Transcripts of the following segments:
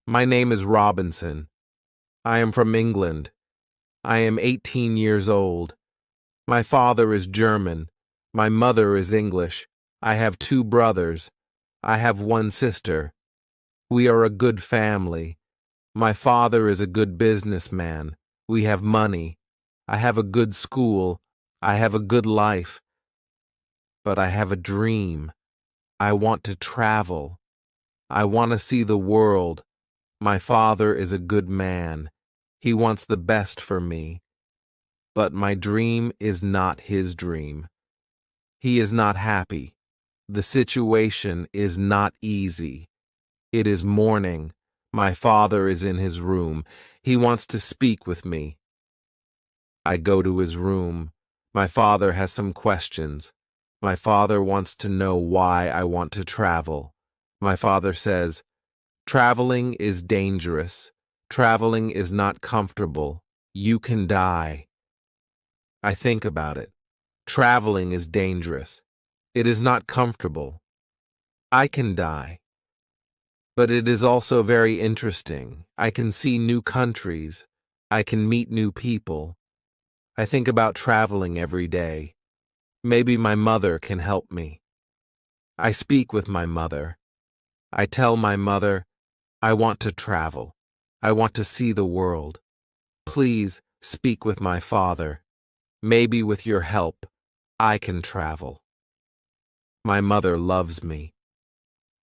My name is Robinson. I am from England. I am 18 years old. My father is German. My mother is English. I have two brothers. I have one sister. We are a good family. My father is a good businessman. We have money. I have a good school. I have a good life. But I have a dream. I want to travel. I want to see the world. My father is a good man. He wants the best for me. But my dream is not his dream. He is not happy. The situation is not easy. It is morning. My father is in his room. He wants to speak with me. I go to his room. My father has some questions. My father wants to know why I want to travel. My father says, "Traveling is dangerous. Traveling is not comfortable. You can die." I think about it. Traveling is dangerous. It is not comfortable. I can die. But it is also very interesting. I can see new countries. I can meet new people. I think about traveling every day. Maybe my mother can help me. I speak with my mother. I tell my mother, I want to travel. I want to see the world. Please speak with my father. Maybe with your help, I can travel. My mother loves me.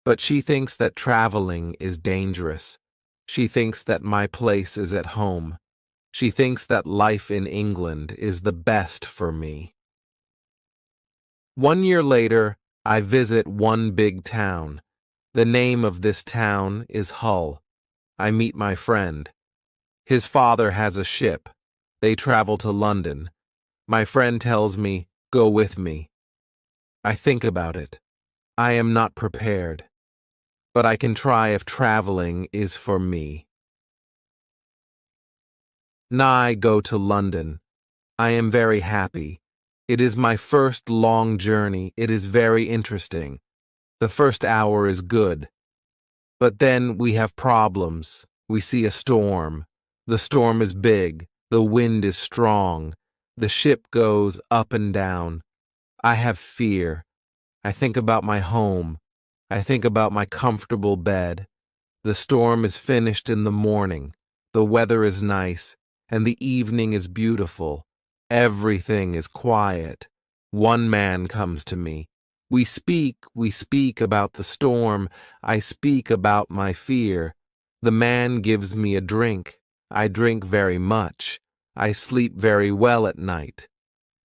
But she thinks that traveling is dangerous. She thinks that my place is at home. She thinks that life in England is the best for me. 1 year later, I visit one big town. The name of this town is Hull. I meet my friend. His father has a ship. They travel to London. My friend tells me, "Go with me." I think about it. I am not prepared. But I can try if traveling is for me. I go to London. I am very happy. It is my first long journey. It is very interesting. The first hour is good. But then we have problems. We see a storm. The storm is big. The wind is strong. The ship goes up and down. I have fear. I think about my home. I think about my comfortable bed. The storm is finished in the morning. The weather is nice, and the evening is beautiful. Everything is quiet. One man comes to me. We speak about the storm. I speak about my fear. The man gives me a drink. I drink very much. I sleep very well at night.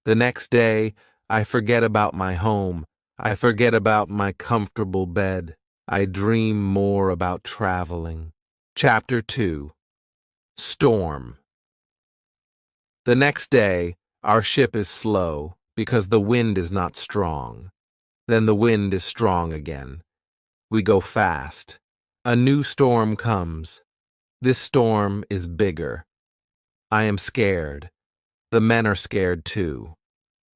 The next day, I forget about my home. I forget about my comfortable bed. I dream more about traveling. Chapter 2. Storm. The next day, our ship is slow because the wind is not strong. Then the wind is strong again. We go fast. A new storm comes. This storm is bigger. I am scared. The men are scared too.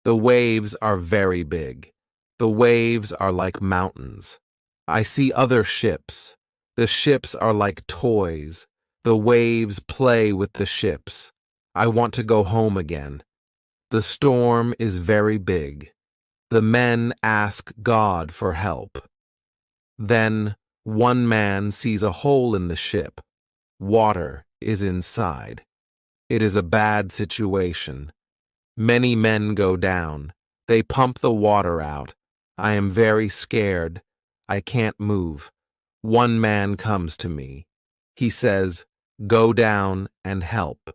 The waves are very big. The waves are like mountains. I see other ships. The ships are like toys. The waves play with the ships. I want to go home again. The storm is very big. The men ask God for help. Then one man sees a hole in the ship. Water is inside. It is a bad situation. Many men go down. They pump the water out. I am very scared. I can't move. One man comes to me. He says, "Go down and help."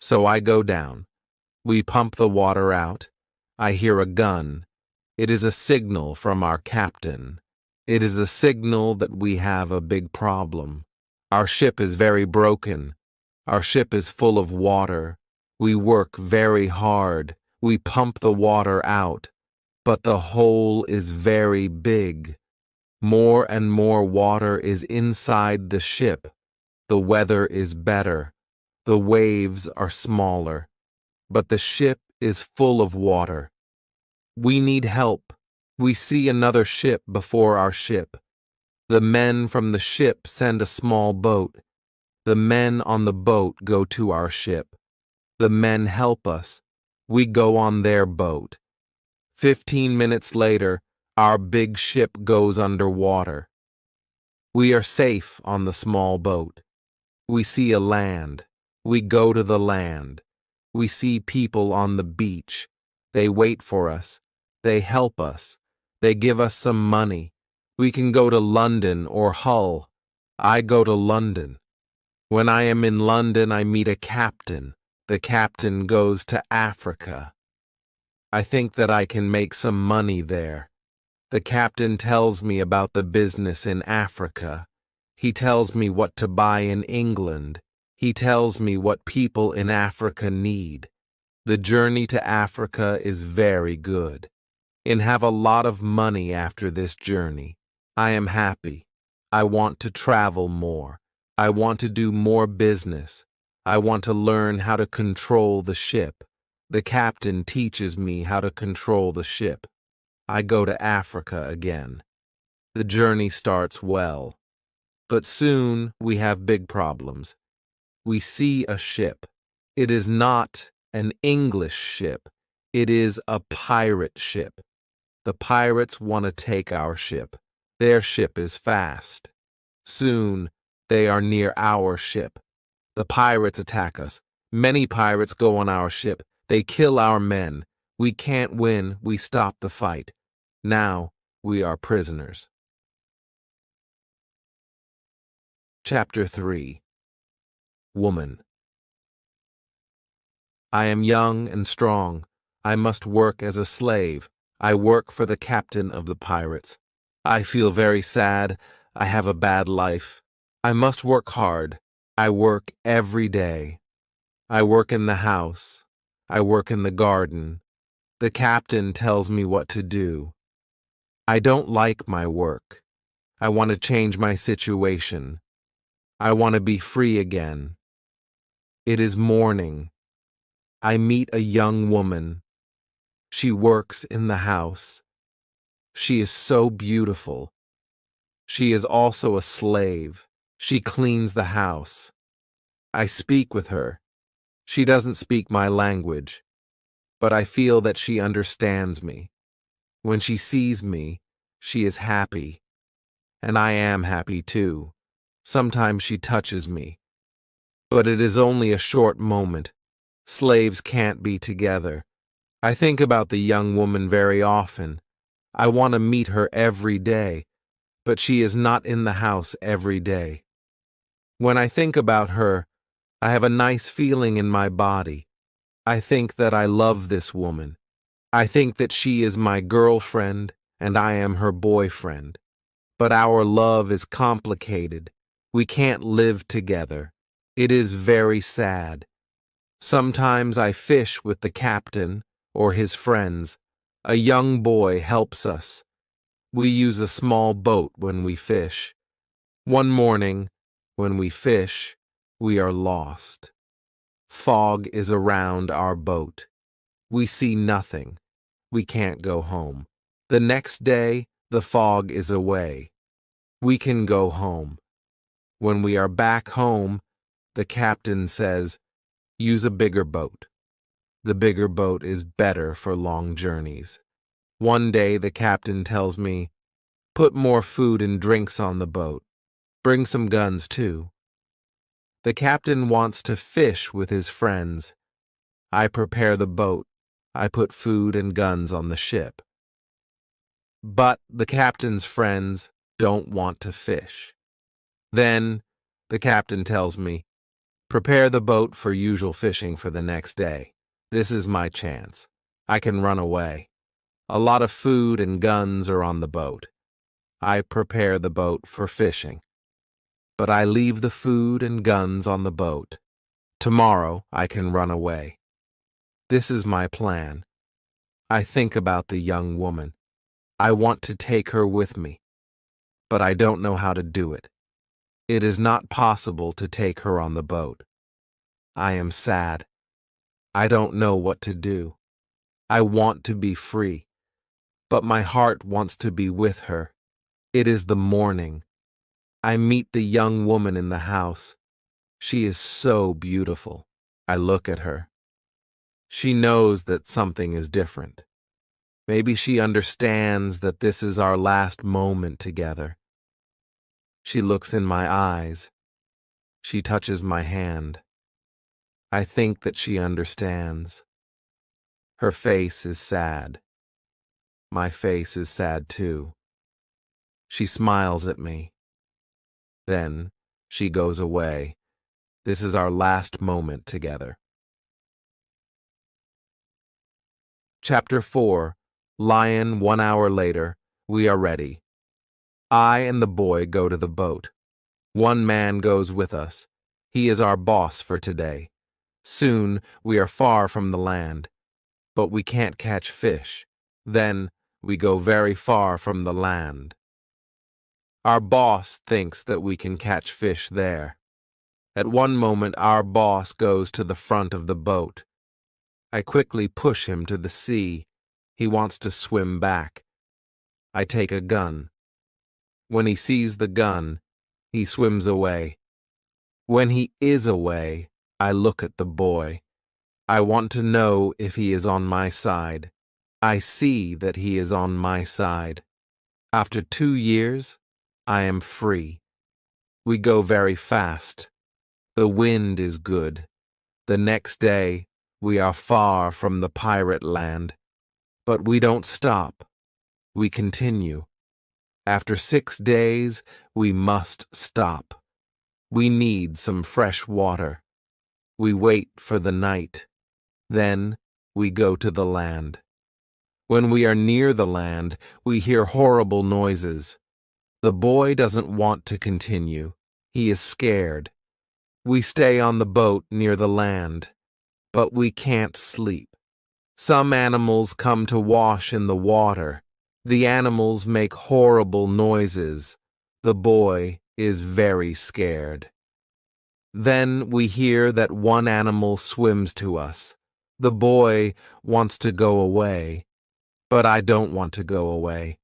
So I go down. We pump the water out. I hear a gun. It is a signal from our captain. It is a signal that we have a big problem. Our ship is very broken. Our ship is full of water. We work very hard. We pump the water out. But the hole is very big. More and more water is inside the ship. The weather is better. The waves are smaller. But the ship is full of water. We need help. We see another ship before our ship. The men from the ship send a small boat. The men on the boat go to our ship. The men help us. We go on their boat. 15 minutes later, our big ship goes underwater. We are safe on the small boat. We see a land. We go to the land. We see people on the beach. They wait for us. They help us. They give us some money. We can go to London or Hull. I go to London. When I am in London, I meet a captain. The captain goes to Africa. I think that I can make some money there. The captain tells me about the business in Africa. He tells me what to buy in England. He tells me what people in Africa need. The journey to Africa is very good. And have a lot of money after this journey. I am happy. I want to travel more. I want to do more business. I want to learn how to control the ship. The captain teaches me how to control the ship. I go to Africa again. The journey starts well. But soon we have big problems. We see a ship. It is not an English ship. It is a pirate ship. The pirates want to take our ship. Their ship is fast. Soon they are near our ship. The pirates attack us. Many pirates go on our ship. They kill our men. We can't win. We stop the fight. Now we are prisoners. Chapter 3. Woman. I am young and strong. I must work as a slave. I work for the captain of the pirates. I feel very sad. I have a bad life. I must work hard. I work every day. I work in the house. I work in the garden. The captain tells me what to do. I don't like my work. I want to change my situation. I want to be free again. It is morning. I meet a young woman. She works in the house. She is so beautiful. She is also a slave. She cleans the house. I speak with her. She doesn't speak my language, but I feel that she understands me. When she sees me, she is happy. And I am happy too. Sometimes she touches me. But it is only a short moment. Slaves can't be together. I think about the young woman very often. I want to meet her every day, but she is not in the house every day. When I think about her, I have a nice feeling in my body. I think that I love this woman. I think that she is my girlfriend and I am her boyfriend. But our love is complicated. We can't live together. It is very sad. Sometimes I fish with the captain or his friends. A young boy helps us. We use a small boat when we fish. One morning, when we fish, we are lost. Fog is around our boat. We see nothing. We can't go home. The next day, the fog is away. We can go home. When we are back home, the captain says, use a bigger boat. The bigger boat is better for long journeys. One day the captain tells me, put more food and drinks on the boat. Bring some guns too. The captain wants to fish with his friends. I prepare the boat. I put food and guns on the ship. But the captain's friends don't want to fish. Then the captain tells me, prepare the boat for usual fishing for the next day. This is my chance. I can run away. A lot of food and guns are on the boat. I prepare the boat for fishing. But I leave the food and guns on the boat. Tomorrow I can run away. This is my plan. I think about the young woman. I want to take her with me, but I don't know how to do it. It is not possible to take her on the boat. I am sad. I don't know what to do. I want to be free, but my heart wants to be with her. It is the morning. I meet the young woman in the house. She is so beautiful. I look at her. She knows that something is different. Maybe she understands that this is our last moment together. She looks in my eyes. She touches my hand. I think that she understands. Her face is sad. My face is sad too. She smiles at me. Then she goes away. This is our last moment together. Chapter 4. Lion 1 hour later. We are ready. I and the boy go to the boat. One man goes with us. He is our boss for today. Soon we are far from the land, but we can't catch fish. Then we go very far from the land. Our boss thinks that we can catch fish there. At one moment our boss goes to the front of the boat. I quickly push him to the sea. He wants to swim back. I take a gun. When he sees the gun, he swims away. When he is away, I look at the boy. I want to know if he is on my side. I see that he is on my side. After 2 years, I am free. We go very fast. The wind is good. The next day, we are far from the pirate land. But we don't stop. We continue. After 6 days, we must stop. We need some fresh water. We wait for the night. Then we go to the land. When we are near the land, we hear horrible noises. The boy doesn't want to continue. He is scared. We stay on the boat near the land, but we can't sleep. Some animals come to wash in the water. The animals make horrible noises. The boy is very scared. Then we hear that one animal swims to us. The boy wants to go away, but I don't want to go away.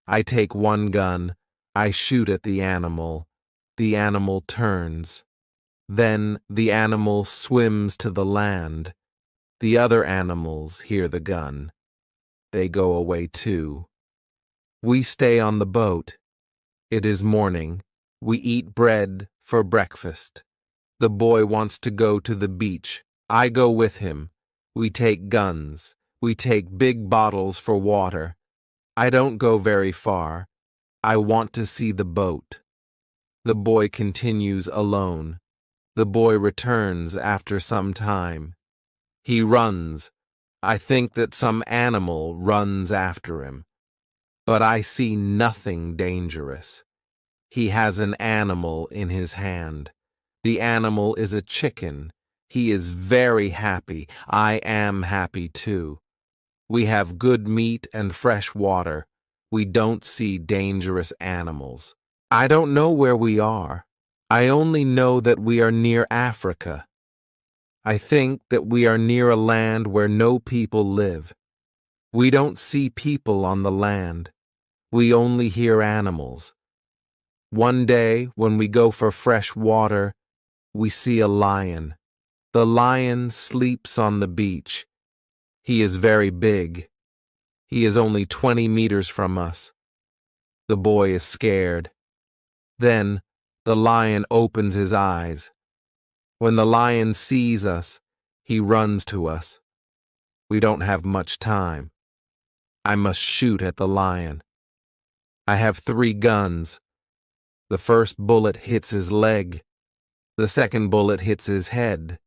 I take one gun. I shoot at the animal. The animal turns. Then the animal swims to the land. The other animals hear the gun. They go away too. We stay on the boat. It is morning. We eat bread for breakfast. The boy wants to go to the beach. I go with him. We take guns. We take big bottles for water. I don't go very far. I want to see the boat. The boy continues alone. The boy returns after some time. He runs. I think that some animal runs after him. But I see nothing dangerous. He has an animal in his hand. The animal is a chicken. He is very happy. I am happy too. We have good meat and fresh water. We don't see dangerous animals. I don't know where we are. I only know that we are near Africa. I think that we are near a land where no people live. We don't see people on the land. We only hear animals. One day, when we go for fresh water, we see a lion. The lion sleeps on the beach. He is very big. He is only 20 meters from us. The boy is scared. Then the lion opens his eyes. When the lion sees us, he runs to us. We don't have much time. I must shoot at the lion. I have 3 guns. The first bullet hits his leg. The second bullet hits his head.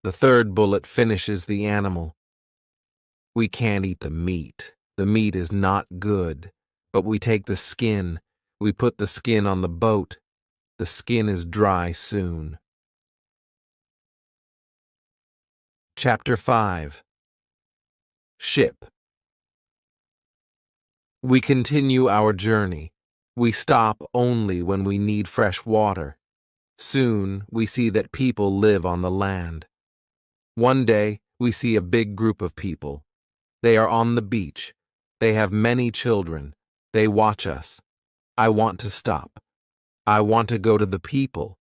The third bullet finishes the animal. We can't eat the meat. The meat is not good. But we take the skin. We put the skin on the boat. The skin is dry soon. Chapter 5. Ship. We continue our journey. We stop only when we need fresh water. Soon we see that people live on the land. One day we see a big group of people. They are on the beach. They have many children. They watch us. I want to stop. I want to go to the people.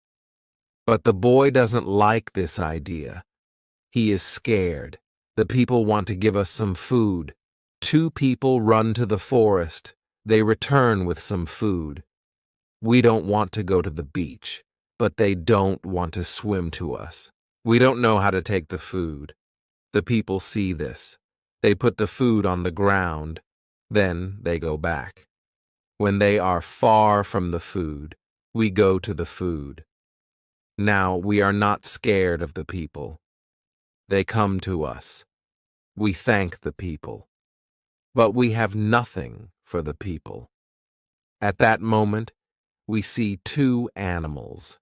But the boy doesn't like this idea. He is scared. The people want to give us some food. Two people run to the forest. They return with some food. We don't want to go to the beach, but they don't want to swim to us. We don't know how to take the food. The people see this. They put the food on the ground. Then they go back. When they are far from the food, we go to the food. Now we are not scared of the people. They come to us. We thank the people. But we have nothing for the people. At that moment, we see two animals.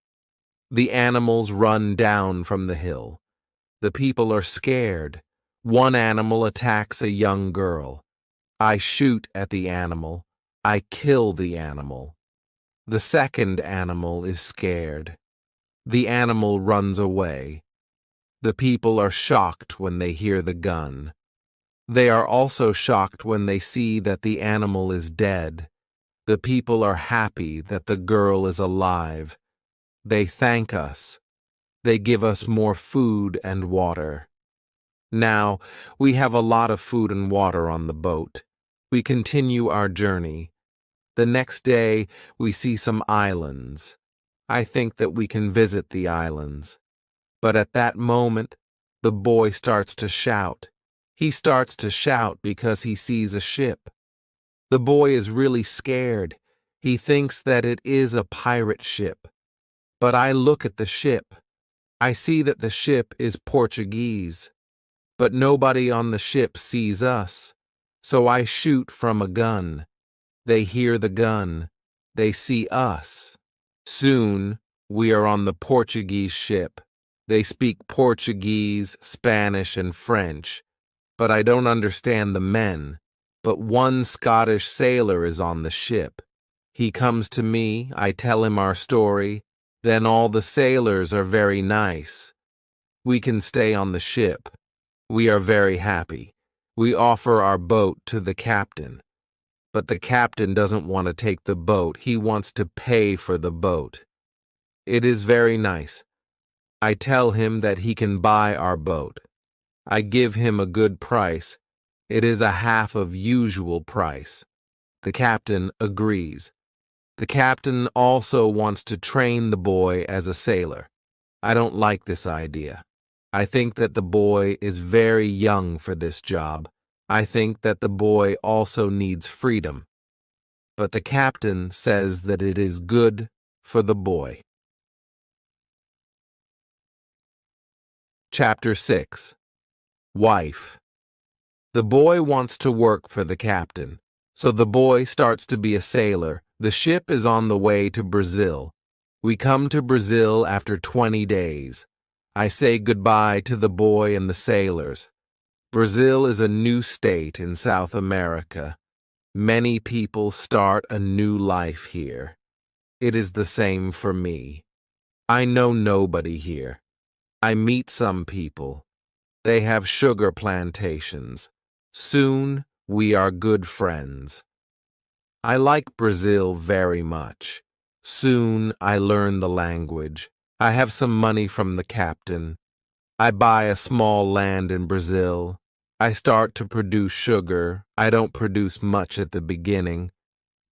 The animals run down from the hill. The people are scared. One animal attacks a young girl. I shoot at the animal. I kill the animal. The second animal is scared. The animal runs away. The people are shocked when they hear the gun. They are also shocked when they see that the animal is dead. The people are happy that the girl is alive. They thank us. They give us more food and water. Now, we have a lot of food and water on the boat. We continue our journey. The next day, we see some islands. I think that we can visit the islands. But at that moment, the boy starts to shout. He starts to shout because he sees a ship. The boy is really scared. He thinks that it is a pirate ship. But I look at the ship. I see that the ship is Portuguese. But nobody on the ship sees us. So I shoot from a gun. They hear the gun. They see us. Soon, we are on the Portuguese ship. They speak Portuguese, Spanish, and French. But I don't understand the men. But one Scottish sailor is on the ship. He comes to me, I tell him our story. Then all the sailors are very nice. We can stay on the ship. We are very happy. We offer our boat to the captain. But the captain doesn't want to take the boat. He wants to pay for the boat. It is very nice. I tell him that he can buy our boat. I give him a good price. It is a half of usual price. The captain agrees. The captain also wants to train the boy as a sailor. I don't like this idea. I think that the boy is very young for this job. I think that the boy also needs freedom. But the captain says that it is good for the boy. Chapter 6. Wife. The boy wants to work for the captain, so the boy starts to be a sailor. The ship is on the way to Brazil. We come to Brazil after 20 days. I say goodbye to the boy and the sailors. Brazil is a new state in South America. Many people start a new life here. It is the same for me. I know nobody here. I meet some people. They have sugar plantations. Soon we are good friends. I like Brazil very much. Soon I learn the language. I have some money from the captain. I buy a small land in Brazil. I start to produce sugar. I don't produce much at the beginning.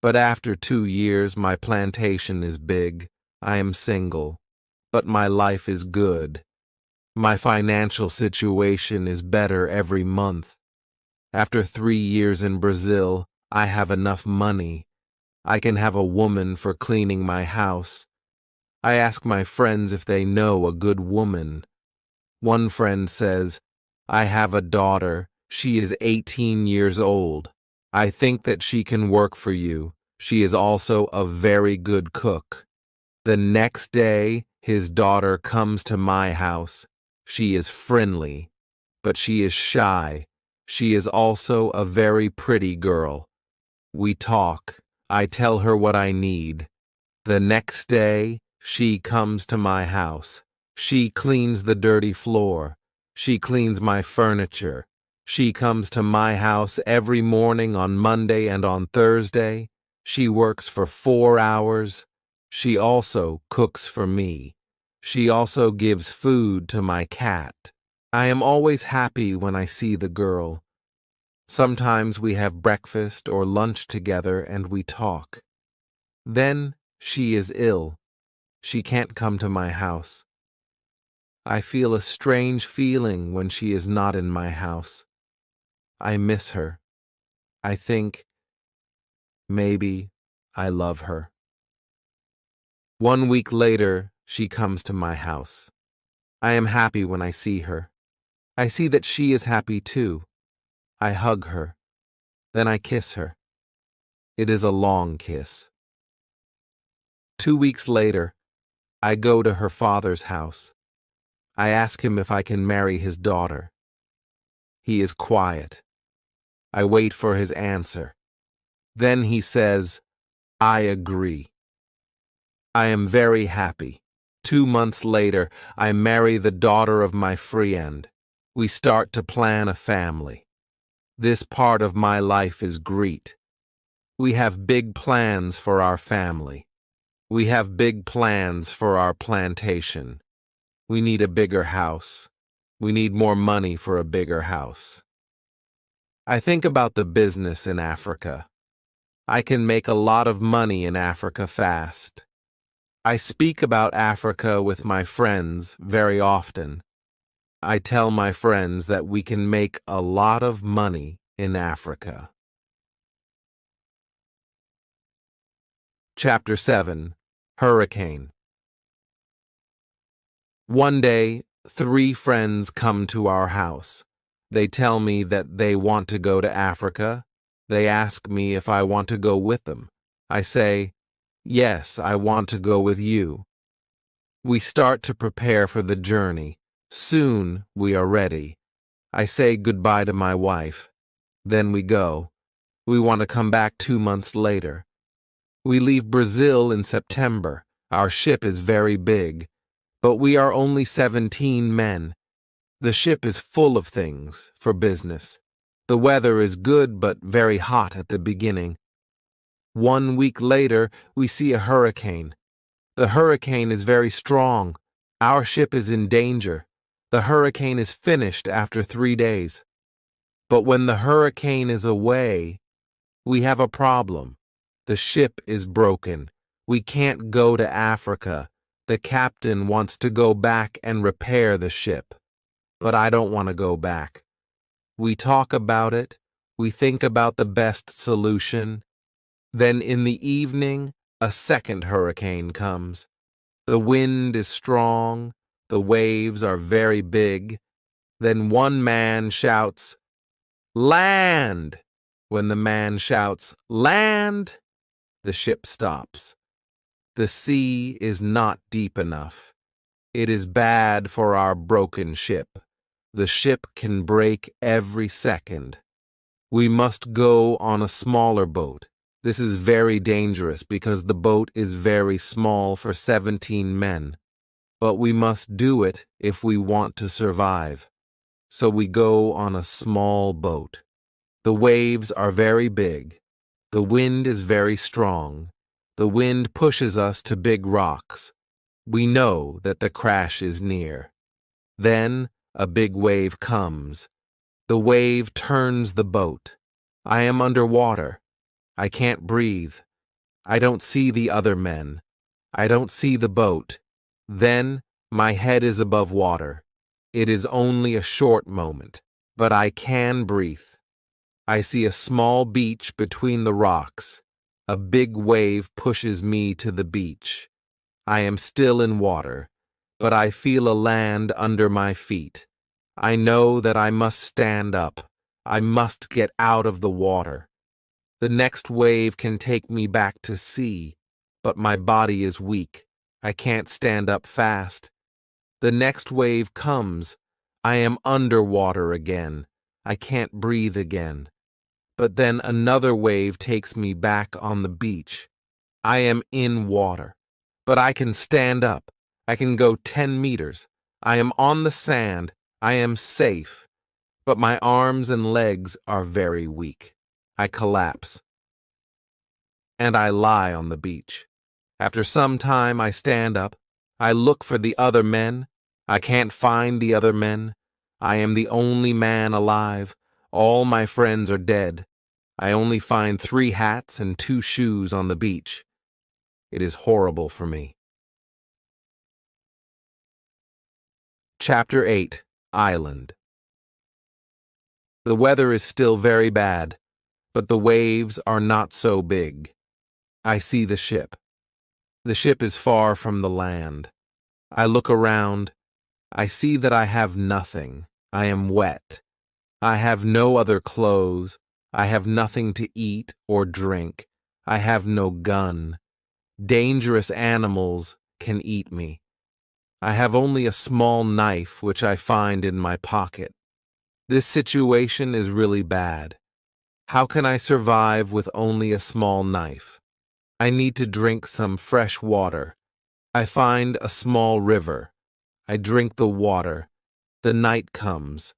But after 2 years, my plantation is big. I am single. But my life is good. My financial situation is better every month. After 3 years in Brazil, I have enough money. I can have a woman for cleaning my house. I ask my friends if they know a good woman. One friend says, I have a daughter. She is 18 years old. I think that she can work for you. She is also a very good cook. The next day, his daughter comes to my house. She is friendly, but she is shy. She is also a very pretty girl. We talk. I tell her what I need. The next day, she comes to my house. She cleans the dirty floor. She cleans my furniture. She comes to my house every morning on Monday and on Thursday. She works for 4 hours. She also cooks for me. She also gives food to my cat. I am always happy when I see the girl. Sometimes we have breakfast or lunch together and we talk. Then she is ill. She can't come to my house. I feel a strange feeling when she is not in my house. I miss her. I think maybe I love her. 1 week later, she comes to my house. I am happy when I see her. I see that she is happy too. I hug her. Then I kiss her. It is a long kiss. 2 weeks later, I go to her father's house. I ask him if I can marry his daughter. He is quiet. I wait for his answer. Then he says, I agree. I am very happy. 2 months later, I marry the daughter of my friend. We start to plan a family. This part of my life is great. We have big plans for our family. We have big plans for our plantation. We need a bigger house. We need more money for a bigger house. I think about the business in Africa. I can make a lot of money in Africa fast. I speak about Africa with my friends very often. I tell my friends that we can make a lot of money in Africa. Chapter 7. Hurricane. One day, 3 friends come to our house. They tell me that they want to go to Africa. They ask me if I want to go with them. I say, yes, I want to go with you. We start to prepare for the journey. Soon we are ready. I say goodbye to my wife. Then we go. We want to come back 2 months later. We leave Brazil in September. Our ship is very big, but we are only 17 men. The ship is full of things for business. The weather is good but very hot at the beginning. 1 week later, we see a hurricane. The hurricane is very strong. Our ship is in danger. The hurricane is finished after 3 days. But when the hurricane is away, we have a problem. The ship is broken. We can't go to Africa. The captain wants to go back and repair the ship. But I don't want to go back. We talk about it. We think about the best solution. Then in the evening, a second hurricane comes. The wind is strong. The waves are very big. Then one man shouts, "Land!" When the man shouts, "Land!" the ship stops. The sea is not deep enough. It is bad for our broken ship. The ship can break every second. We must go on a smaller boat. This is very dangerous because the boat is very small for 17 men. But we must do it if we want to survive. So we go on a small boat. The waves are very big. The wind is very strong. The wind pushes us to big rocks. We know that the crash is near. Then a big wave comes. The wave turns the boat. I am underwater. I can't breathe. I don't see the other men. I don't see the boat. Then my head is above water. It is only a short moment, but I can breathe. I see a small beach between the rocks. A big wave pushes me to the beach. I am still in water, but I feel a land under my feet. I know that I must stand up. I must get out of the water. The next wave can take me back to sea, but my body is weak. I can't stand up fast. The next wave comes. I am underwater again. I can't breathe again. But then another wave takes me back on the beach. I am in water, but I can stand up. I can go 10 meters. I am on the sand. I am safe. But my arms and legs are very weak. I collapse. And I lie on the beach. After some time, I stand up. I look for the other men. I can't find the other men. I am the only man alive. All my friends are dead. I only find 3 hats and 2 shoes on the beach. It is horrible for me. Chapter 8. Island. The weather is still very bad, but the waves are not so big. I see the ship. The ship is far from the land. I look around. I see that I have nothing. I am wet. I have no other clothes. I have nothing to eat or drink. I have no gun. Dangerous animals can eat me. I have only a small knife which I find in my pocket. This situation is really bad. How can I survive with only a small knife? I need to drink some fresh water. I find a small river. I drink the water. The night comes.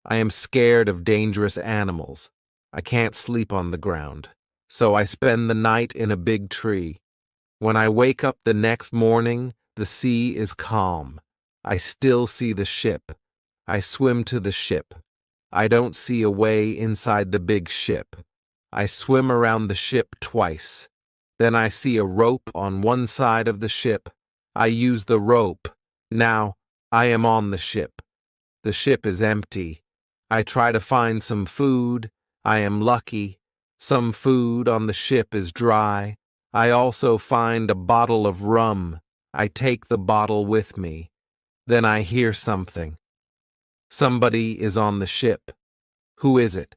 I am scared of dangerous animals. I can't sleep on the ground, so I spend the night in a big tree. When I wake up the next morning, the sea is calm. I still see the ship. I swim to the ship. I don't see a way inside the big ship. I swim around the ship twice. Then I see a rope on one side of the ship. I use the rope. Now I am on the ship. The ship is empty. I try to find some food. I am lucky. Some food on the ship is dry. I also find a bottle of rum. I take the bottle with me. Then I hear something. Somebody is on the ship. Who is it?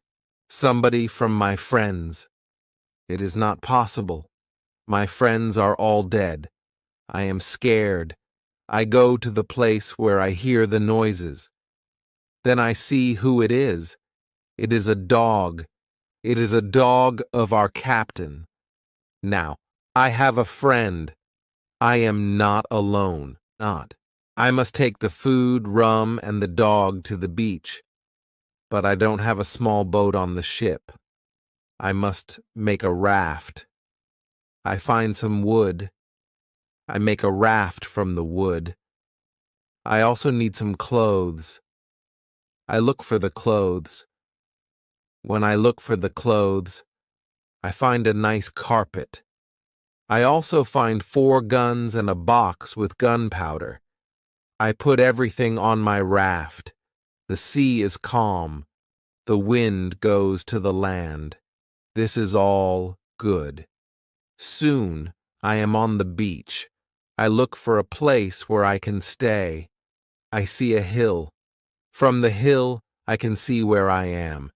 Somebody from my friends. It is not possible. My friends are all dead. I am scared. I go to the place where I hear the noises. Then I see who it is. It is a dog. It is a dog of our captain. Now, I have a friend. I am not alone. I must take the food, rum, and the dog to the beach. But I don't have a small boat on the ship. I must make a raft. I find some wood. I make a raft from the wood. I also need some clothes. I look for the clothes. When I look for the clothes, I find a nice carpet. I also find 4 guns and a box with gunpowder. I put everything on my raft. The sea is calm. The wind goes to the land. This is all good. Soon I am on the beach. I look for a place where I can stay. I see a hill. From the hill, I can see where I am.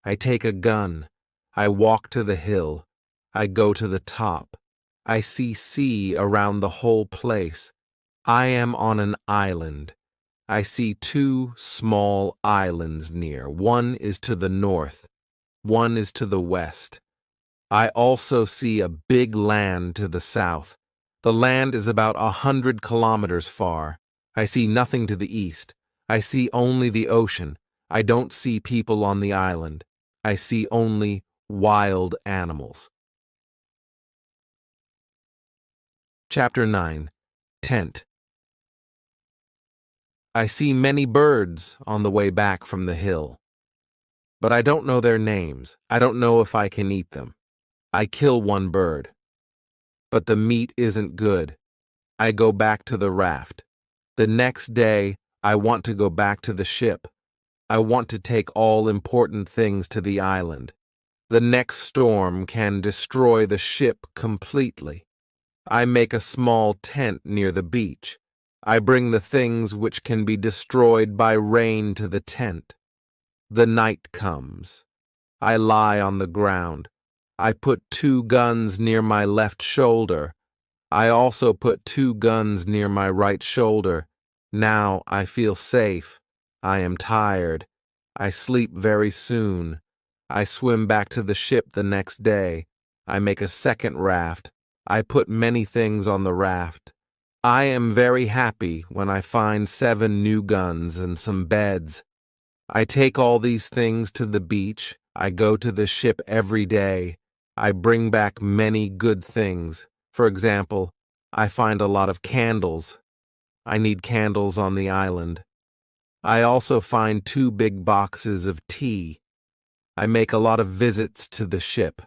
I take a gun. I walk to the hill. I go to the top. I see sea around the whole place. I am on an island. I see 2 small islands near. One is to the north. One is to the west. I also see a big land to the south. The land is about 100 kilometers far. I see nothing to the east. I see only the ocean. I don't see people on the island. I see only wild animals. Chapter 9. Tent. I see many birds on the way back from the hill. But I don't know their names. I don't know if I can eat them. I kill one bird. But the meat isn't good. I go back to the raft. The next day, I want to go back to the ship. I want to take all important things to the island. The next storm can destroy the ship completely. I make a small tent near the beach. I bring the things which can be destroyed by rain to the tent. The night comes. I lie on the ground. I put 2 guns near my left shoulder. I also put 2 guns near my right shoulder. Now I feel safe. I am tired. I sleep very soon. I swim back to the ship the next day. I make a second raft. I put many things on the raft. I am very happy when I find 7 new guns and some beds. I take all these things to the beach. I go to the ship every day. I bring back many good things. For example, I find a lot of candles. I need candles on the island. I also find 2 big boxes of tea. I make a lot of visits to the ship.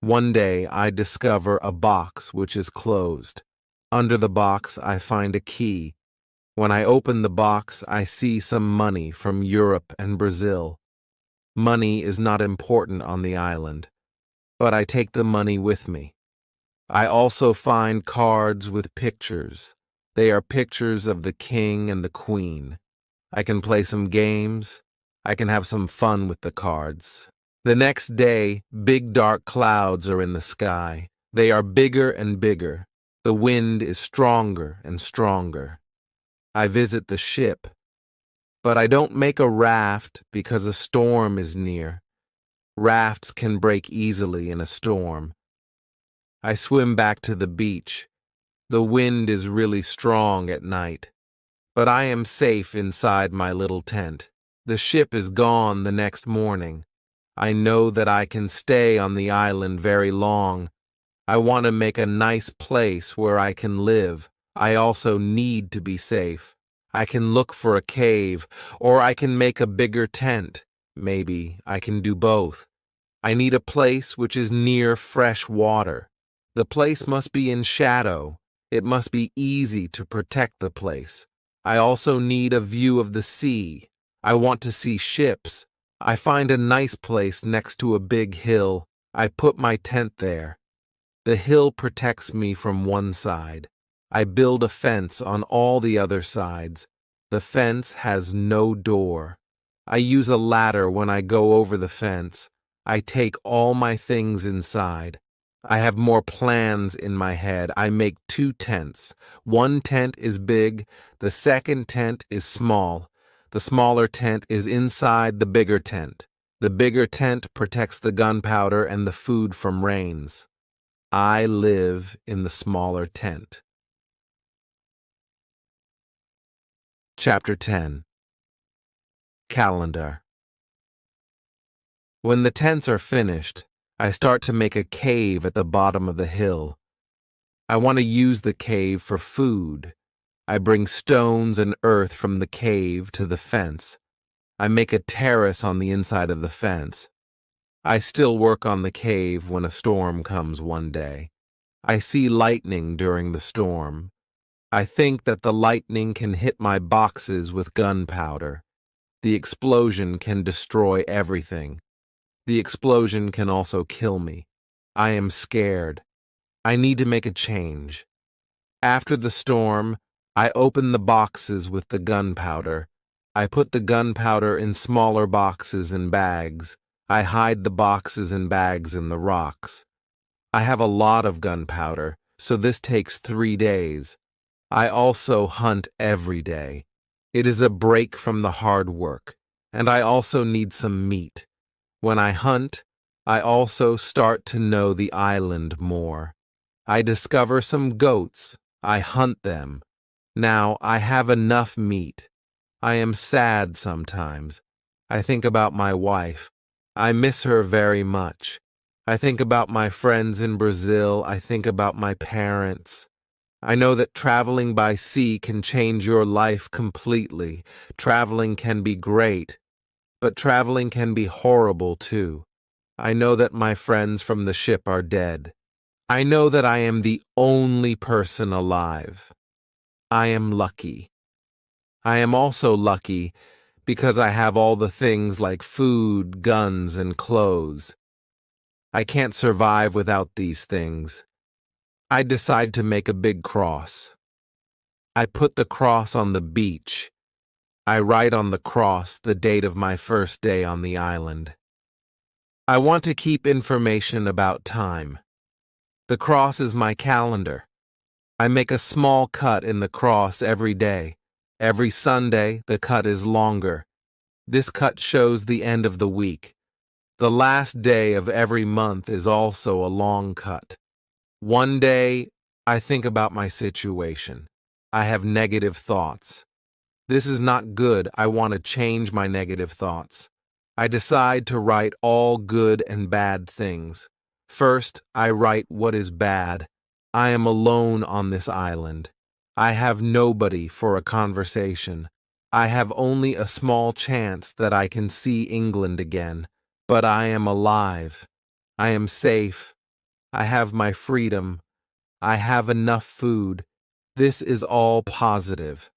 One day I discover a box which is closed. Under the box I find a key. When I open the box, I see some money from Europe and Brazil. Money is not important on the island, but I take the money with me. I also find cards with pictures. They are pictures of the king and the queen. I can play some games. I can have some fun with the cards. The next day, big dark clouds are in the sky. They are bigger and bigger. The wind is stronger and stronger. I visit the ship, but I don't make a raft because a storm is near. Rafts can break easily in a storm. I swim back to the beach. The wind is really strong at night, but I am safe inside my little tent. The ship is gone the next morning. I know that I can stay on the island very long. I want to make a nice place where I can live. I also need to be safe. I can look for a cave, or I can make a bigger tent. Maybe I can do both. I need a place which is near fresh water. The place must be in shadow. It must be easy to protect the place. I also need a view of the sea. I want to see ships. I find a nice place next to a big hill. I put my tent there. The hill protects me from one side. I build a fence on all the other sides. The fence has no door. I use a ladder when I go over the fence. I take all my things inside. I have more plans in my head. I make 2 tents. One tent is big. The second tent is small. The smaller tent is inside the bigger tent. The bigger tent protects the gunpowder and the food from rains. I live in the smaller tent. Chapter 10. Calendar. When the tents are finished, I start to make a cave at the bottom of the hill. I want to use the cave for food. I bring stones and earth from the cave to the fence. I make a terrace on the inside of the fence. I still work on the cave when a storm comes one day. I see lightning during the storm. I think that the lightning can hit my boxes with gunpowder. The explosion can destroy everything. The explosion can also kill me. I am scared. I need to make a change. After the storm, I open the boxes with the gunpowder. I put the gunpowder in smaller boxes and bags. I hide the boxes and bags in the rocks. I have a lot of gunpowder, so this takes 3 days. I also hunt every day. It is a break from the hard work, and I also need some meat. When I hunt, I also start to know the island more. I discover some goats. I hunt them. Now I have enough meat. I am sad sometimes. I think about my wife. I miss her very much. I think about my friends in Brazil. I think about my parents. I know that traveling by sea can change your life completely. Traveling can be great, but traveling can be horrible too. I know that my friends from the ship are dead. I know that I am the only person alive. I am lucky. I am also lucky because I have all the things like food, guns, and clothes. I can't survive without these things. I decide to make a big cross. I put the cross on the beach. I write on the cross the date of my first day on the island. I want to keep information about time. The cross is my calendar. I make a small cut in the cross every day. Every Sunday, the cut is longer. This cut shows the end of the week. The last day of every month is also a long cut. One day, I think about my situation. I have negative thoughts. This is not good. I want to change my negative thoughts. I decide to write all good and bad things. First, I write what is bad. I am alone on this island. I have nobody for a conversation. I have only a small chance that I can see England again, but I am alive. I am safe. I have my freedom. I have enough food. This is all positive.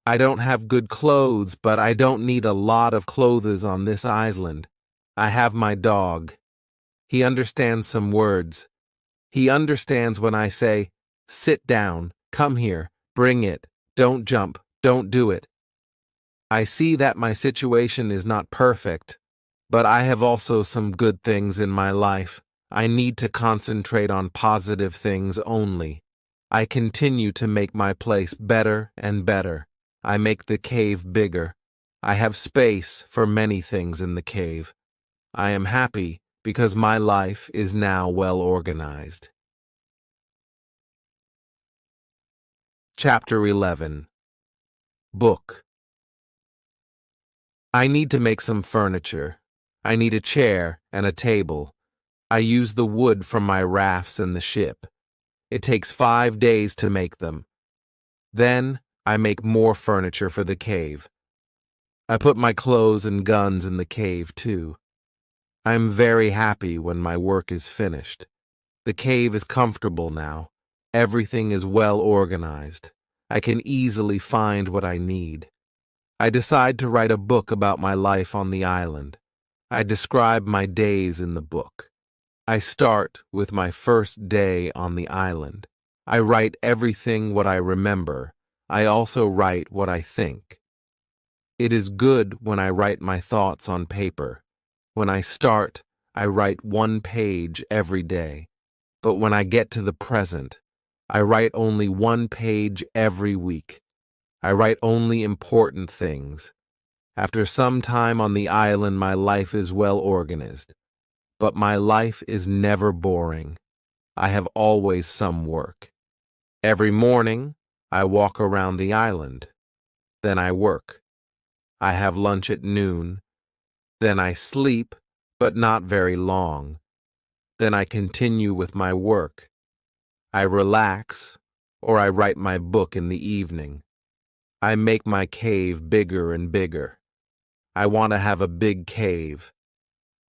I don't have good clothes, but I don't need a lot of clothes on this island. I have my dog. He understands some words. He understands when I say, "Sit down, come here, bring it, don't jump, don't do it." I see that my situation is not perfect, but I have also some good things in my life. I need to concentrate on positive things only. I continue to make my place better and better. I make the cave bigger. I have space for many things in the cave. I am happy because my life is now well organized. Chapter 11. Book. I need to make some furniture. I need a chair and a table. I use the wood from my rafts in the ship. It takes 5 days to make them. Then I make more furniture for the cave. I put my clothes and guns in the cave too. I am very happy when my work is finished. The cave is comfortable now. Everything is well organized. I can easily find what I need. I decide to write a book about my life on the island. I describe my days in the book. I start with my first day on the island. I write everything what I remember. I also write what I think. It is good when I write my thoughts on paper. When I start, I write 1 page every day. But when I get to the present, I write only 1 page every week. I write only important things. After some time on the island, my life is well organized. But my life is never boring. I have always some work. Every morning, I walk around the island. Then I work. I have lunch at noon. Then I sleep, but not very long. Then I continue with my work. I relax, or I write my book in the evening. I make my cave bigger and bigger. I want to have a big cave.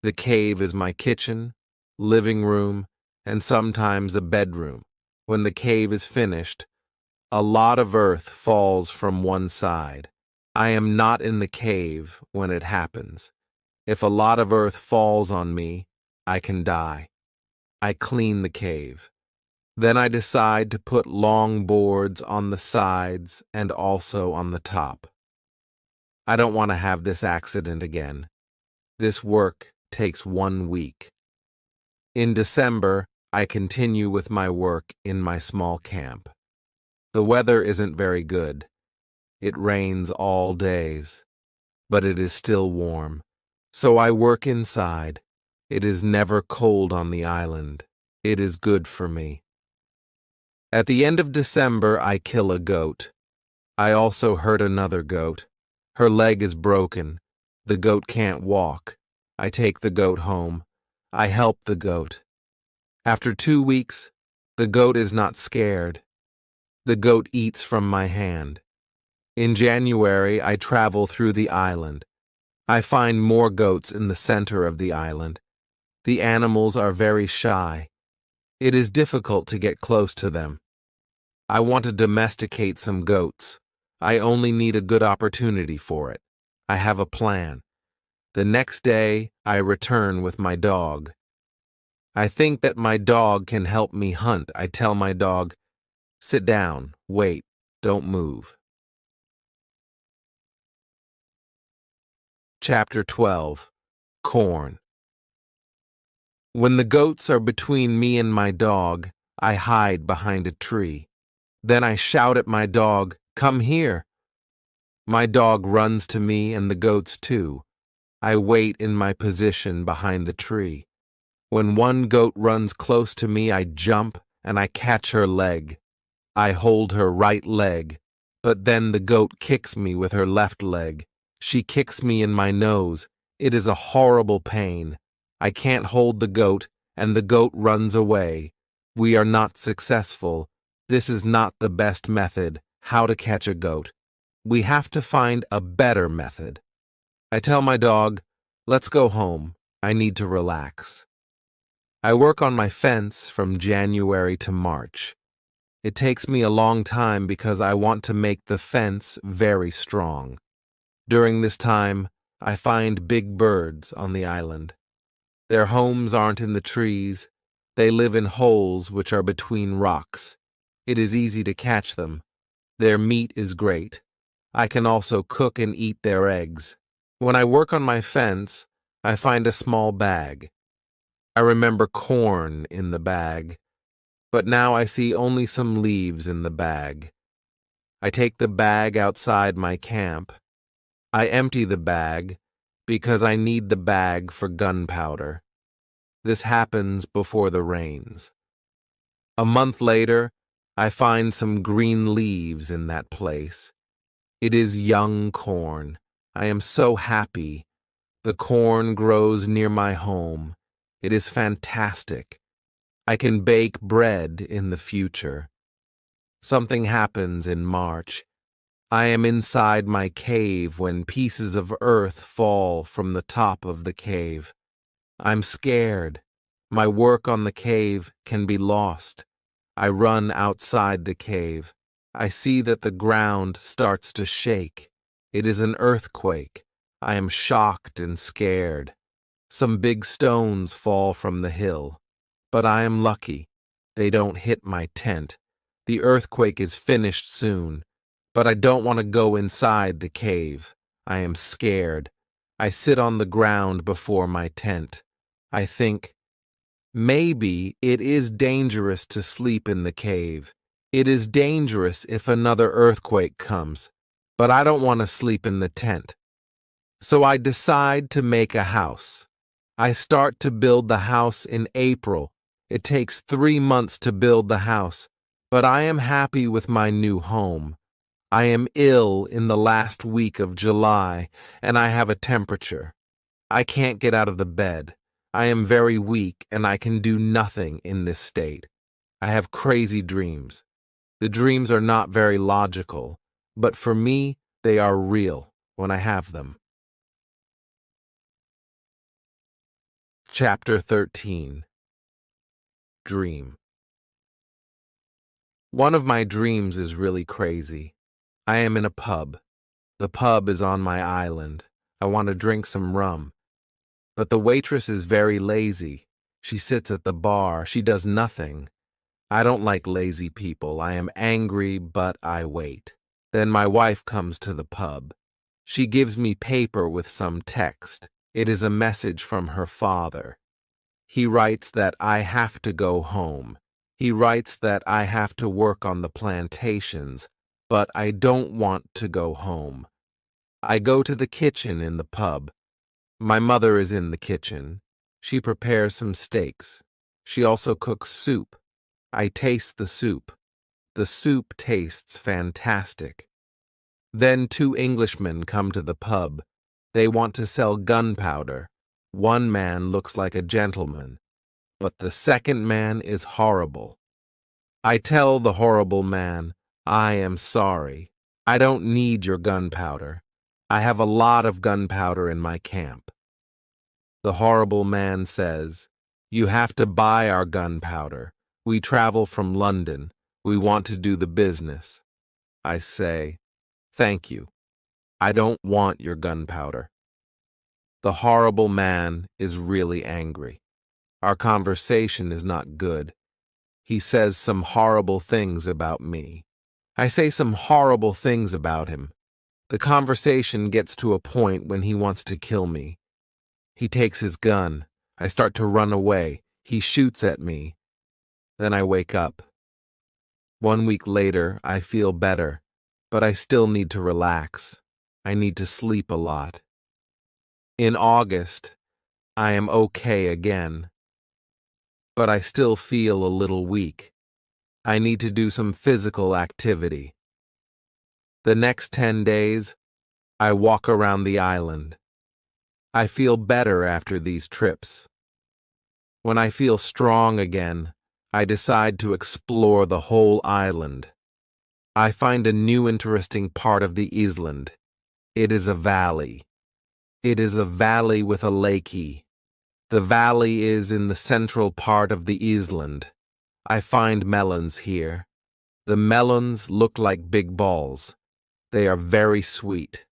The cave is my kitchen, living room, and sometimes a bedroom. When the cave is finished, a lot of earth falls from one side. I am not in the cave when it happens. If a lot of earth falls on me, I can die. I clean the cave. Then I decide to put long boards on the sides and also on the top. I don't want to have this accident again. This work takes 1 week. In December, I continue with my work in my small camp. The weather isn't very good. It rains all days, but it is still warm. So I work inside. It is never cold on the island. It is good for me. At the end of December, I kill a goat. I also hurt another goat. Her leg is broken. The goat can't walk. I take the goat home. I help the goat. After 2 weeks, the goat is not scared. The goat eats from my hand. In January, I travel through the island. I find more goats in the center of the island. The animals are very shy. It is difficult to get close to them. I want to domesticate some goats. I only need a good opportunity for it. I have a plan. The next day, I return with my dog. I think that my dog can help me hunt. I tell my dog, "Sit down, wait, don't move." Chapter 12. Corn. When the goats are between me and my dog, I hide behind a tree. Then I shout at my dog, "Come here." My dog runs to me and the goats too. I wait in my position behind the tree. When one goat runs close to me, I jump and I catch her leg. I hold her right leg, but then the goat kicks me with her left leg. She kicks me in my nose. It is a horrible pain. I can't hold the goat, and the goat runs away. We are not successful. This is not the best method, how to catch a goat. We have to find a better method. I tell my dog, let's go home. I need to relax. I work on my fence from January to March. It takes me a long time because I want to make the fence very strong. During this time, I find big birds on the island. Their homes aren't in the trees. They live in holes which are between rocks. It is easy to catch them. Their meat is great. I can also cook and eat their eggs. When I work on my fence, I find a small bag. I remember corn in the bag, but now I see only some leaves in the bag. I take the bag outside my camp. I empty the bag because I need the bag for gunpowder. This happens before the rains. A month later, I find some green leaves in that place. It is young corn. I am so happy. The corn grows near my home. It is fantastic. I can bake bread in the future. Something happens in March. I am inside my cave when pieces of earth fall from the top of the cave. I'm scared. My work on the cave can be lost. I run outside the cave. I see that the ground starts to shake. It is an earthquake. I am shocked and scared. Some big stones fall from the hill. But I am lucky. They don't hit my tent. The earthquake is finished soon. But I don't want to go inside the cave. I am scared. I sit on the ground before my tent. I think, maybe it is dangerous to sleep in the cave. It is dangerous if another earthquake comes. But I don't want to sleep in the tent. So I decide to make a house. I start to build the house in April. It takes 3 months to build the house, but I am happy with my new home. I am ill in the last week of July, and I have a temperature. I can't get out of the bed. I am very weak, and I can do nothing in this state. I have crazy dreams. The dreams are not very logical, but for me, they are real when I have them. Chapter 13. Dream. One of my dreams is really crazy. I am in a pub. The pub is on my island. I want to drink some rum. But the waitress is very lazy. She sits at the bar. She does nothing. I don't like lazy people. I am angry, but I wait. Then my wife comes to the pub. She gives me paper with some text. It is a message from her father. He writes that I have to go home. He writes that I have to work on the plantations, but I don't want to go home. I go to the kitchen in the pub. My mother is in the kitchen. She prepares some steaks. She also cooks soup. I taste the soup. The soup tastes fantastic. Then 2 Englishmen come to the pub. They want to sell gunpowder. One man looks like a gentleman, but the second man is horrible. I tell the horrible man, I am sorry. I don't need your gunpowder. I have a lot of gunpowder in my camp. The horrible man says, you have to buy our gunpowder. We travel from London. We want to do the business. I say, thank you. I don't want your gunpowder. The horrible man is really angry. Our conversation is not good. He says some horrible things about me. I say some horrible things about him. The conversation gets to a point when he wants to kill me. He takes his gun. I start to run away. He shoots at me. Then I wake up. 1 week later, I feel better, but I still need to relax. I need to sleep a lot. In August, I am okay again, but I still feel a little weak. I need to do some physical activity. The next 10 days, I walk around the island. I feel better after these trips. When I feel strong again, I decide to explore the whole island. I find a new interesting part of the island. It is a valley. It is a valley with a lakey. The valley is in the central part of the island. I find melons here. The melons look like big balls. They are very sweet.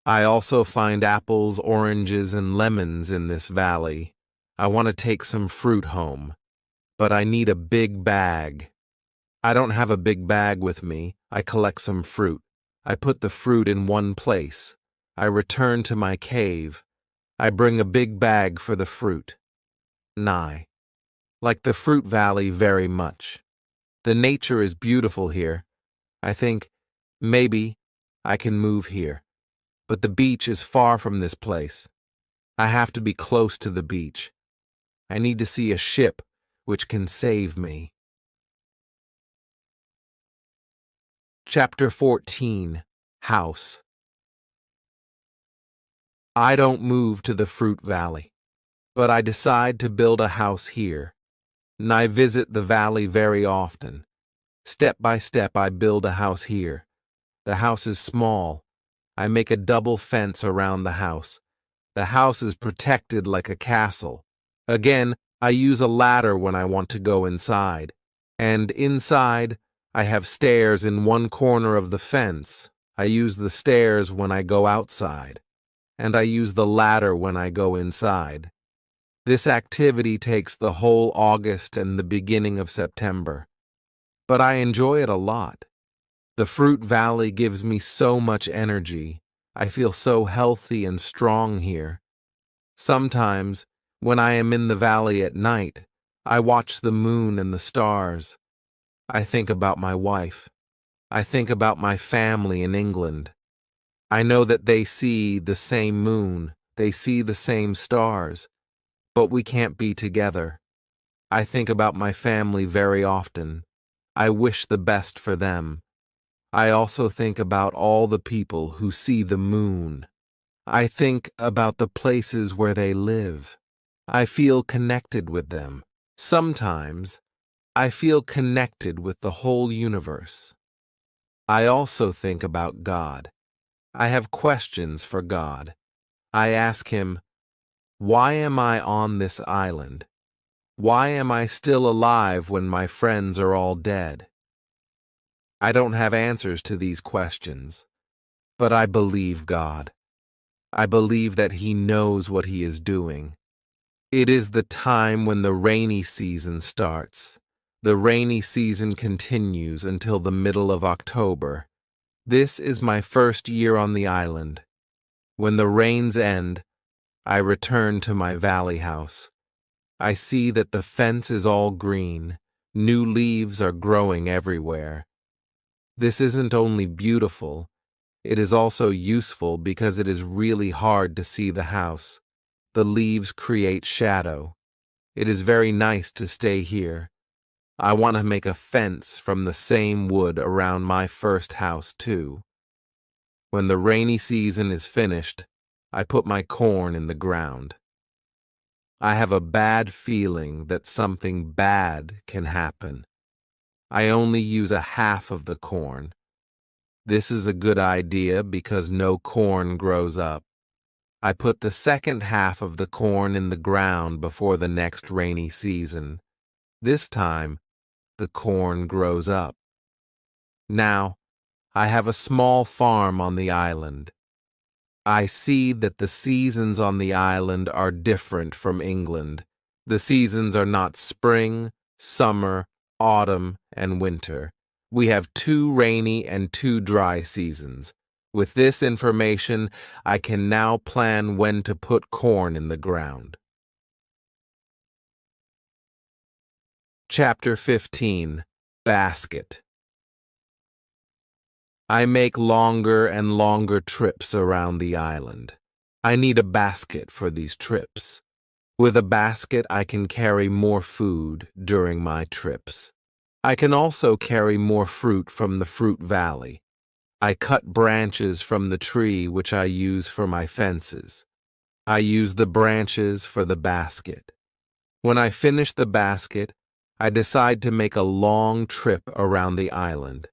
I also find apples, oranges, and lemons in this valley. I want to take some fruit home, but I need a big bag. I don't have a big bag with me. I collect some fruit. I put the fruit in one place. I return to my cave. I bring a big bag for the fruit. Nye. Like the fruit valley very much. The nature is beautiful here. I think, maybe, I can move here. But the beach is far from this place. I have to be close to the beach. I need to see a ship which can save me. Chapter 14. House. I don't move to the fruit valley, but I decide to build a house here. And I visit the valley very often. Step by step, I build a house here. The house is small. I make a double fence around the house. The house is protected like a castle. Again, I use a ladder when I want to go inside. And inside, I have stairs in one corner of the fence. I use the stairs when I go outside. And I use the ladder when I go inside. This activity takes the whole August and the beginning of September. But I enjoy it a lot. The fruit valley gives me so much energy. I feel so healthy and strong here. Sometimes, when I am in the valley at night, I watch the moon and the stars. I think about my wife. I think about my family in England. I know that they see the same moon, they see the same stars, but we can't be together. I think about my family very often. I wish the best for them. I also think about all the people who see the moon. I think about the places where they live. I feel connected with them. Sometimes, I feel connected with the whole universe. I also think about God. I have questions for God. I ask Him, why am I on this island? Why am I still alive when my friends are all dead? I don't have answers to these questions, but I believe God. I believe that He knows what He is doing. It is the time when the rainy season starts. The rainy season continues until the middle of October. This is my first year on the island. When the rains end, I return to my valley house. I see that the fence is all green. New leaves are growing everywhere. This isn't only beautiful, it is also useful because it is really hard to see the house. The leaves create shadow. It is very nice to stay here. I want to make a fence from the same wood around my first house, too. When the rainy season is finished, I put my corn in the ground. I have a bad feeling that something bad can happen. I only use a half of the corn. This is a good idea because no corn grows up. I put the second half of the corn in the ground before the next rainy season. This time, the corn grows up. Now, I have a small farm on the island. I see that the seasons on the island are different from England. The seasons are not spring, summer, autumn, and winter. We have 2 rainy and 2 dry seasons. With this information, I can now plan when to put corn in the ground. Chapter 15. Basket. I make longer and longer trips around the island. I need a basket for these trips. With a basket, I can carry more food during my trips. I can also carry more fruit from the fruit valley. I cut branches from the tree which I use for my fences. I use the branches for the basket. When I finish the basket, I decide to make a long trip around the island.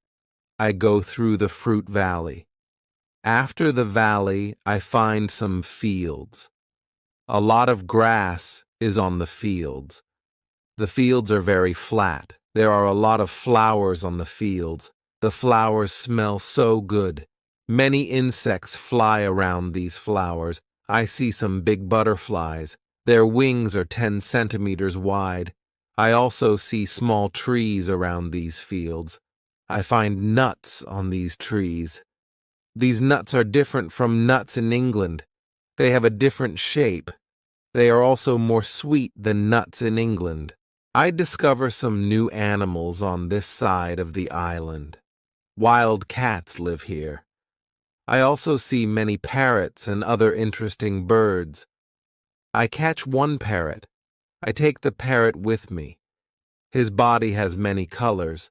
I go through the fruit valley. After the valley, I find some fields. A lot of grass is on the fields. The fields are very flat. There are a lot of flowers on the fields. The flowers smell so good. Many insects fly around these flowers. I see some big butterflies. Their wings are 10 centimeters wide. I also see small trees around these fields. I find nuts on these trees. These nuts are different from nuts in England. They have a different shape. They are also more sweet than nuts in England. I discover some new animals on this side of the island. Wild cats live here. I also see many parrots and other interesting birds. I catch one parrot. I take the parrot with me. His body has many colors.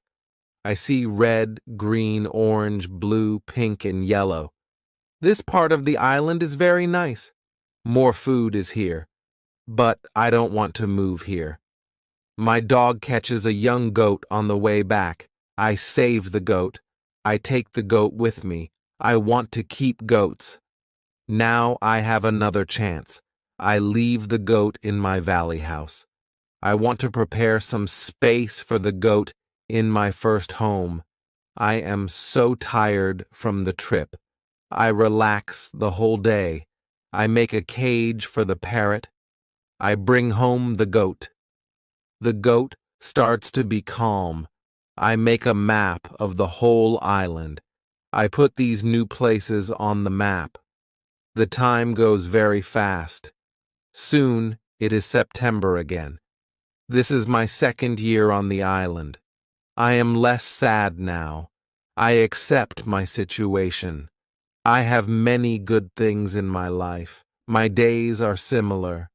I see red, green, orange, blue, pink, and yellow. This part of the island is very nice. More food is here. But I don't want to move here. My dog catches a young goat on the way back. I save the goat. I take the goat with me. I want to keep goats. Now I have another chance. I leave the goat in my valley house. I want to prepare some space for the goat in my first home. I am so tired from the trip. I relax the whole day. I make a cage for the parrot. I bring home the goat. The goat starts to be calm. I make a map of the whole island. I put these new places on the map. The time goes very fast. Soon it is September again. This is my second year on the island. I am less sad now. I accept my situation. I have many good things in my life. My days are similar.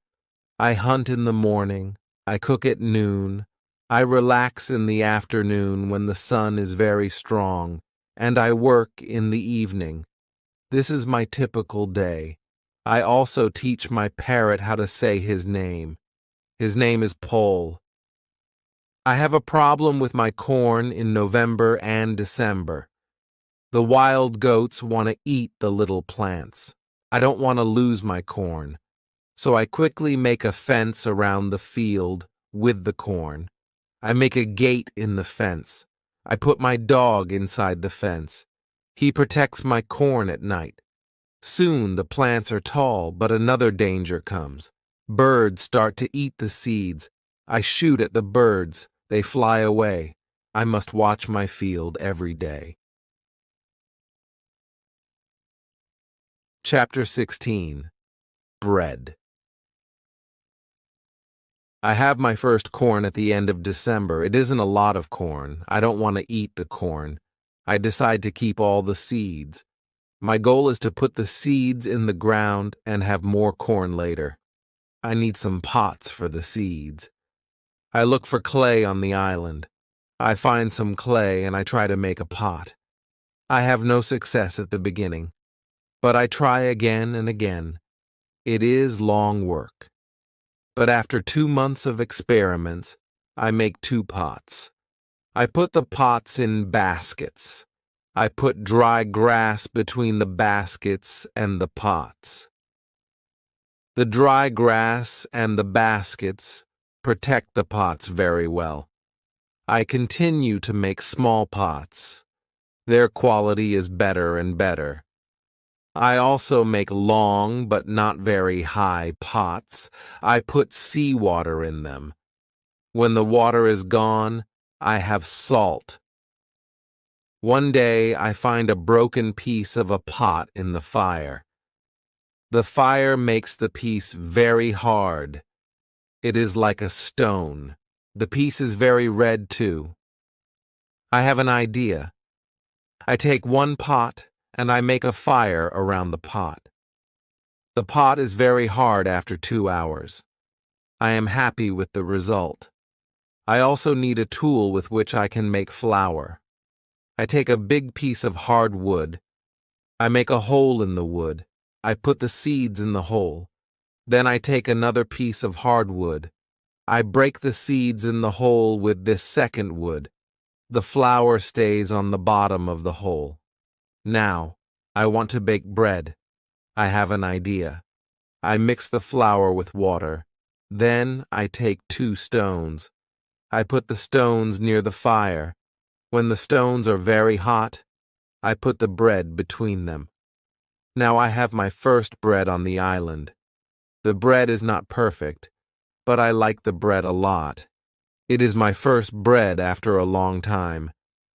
I hunt in the morning. I cook at noon. I relax in the afternoon when the sun is very strong, and I work in the evening. This is my typical day. I also teach my parrot how to say his name. His name is Paul. I have a problem with my corn in November and December. The wild goats want to eat the little plants. I don't want to lose my corn. So I quickly make a fence around the field with the corn. I make a gate in the fence. I put my dog inside the fence. He protects my corn at night. Soon the plants are tall, but another danger comes. Birds start to eat the seeds. I shoot at the birds. They fly away. I must watch my field every day. Chapter 16. Bread. I have my first corn at the end of December. It isn't a lot of corn. I don't want to eat the corn. I decide to keep all the seeds. My goal is to put the seeds in the ground and have more corn later. I need some pots for the seeds. I look for clay on the island. I find some clay and I try to make a pot. I have no success at the beginning, but I try again and again. It is long work. But after 2 months of experiments, I make 2 pots. I put the pots in baskets. I put dry grass between the baskets and the pots. The dry grass and the baskets protect the pots very well. I continue to make small pots. Their quality is better and better. I also make long but not very high pots. I put seawater in them. When the water is gone, I have salt. One day I find a broken piece of a pot in the fire. The fire makes the piece very hard. It is like a stone. The piece is very red too. I have an idea. I take one pot and I make a fire around the pot. The pot is very hard after 2 hours. I am happy with the result. I also need a tool with which I can make flour. I take a big piece of hard wood. I make a hole in the wood. I put the seeds in the hole. Then I take another piece of hard wood. I break the seeds in the hole with this second wood. The flour stays on the bottom of the hole. Now, I want to bake bread. I have an idea. I mix the flour with water. Then I take 2 stones. I put the stones near the fire. When the stones are very hot, I put the bread between them. Now I have my first bread on the island. The bread is not perfect, but I like the bread a lot. It is my first bread after a long time.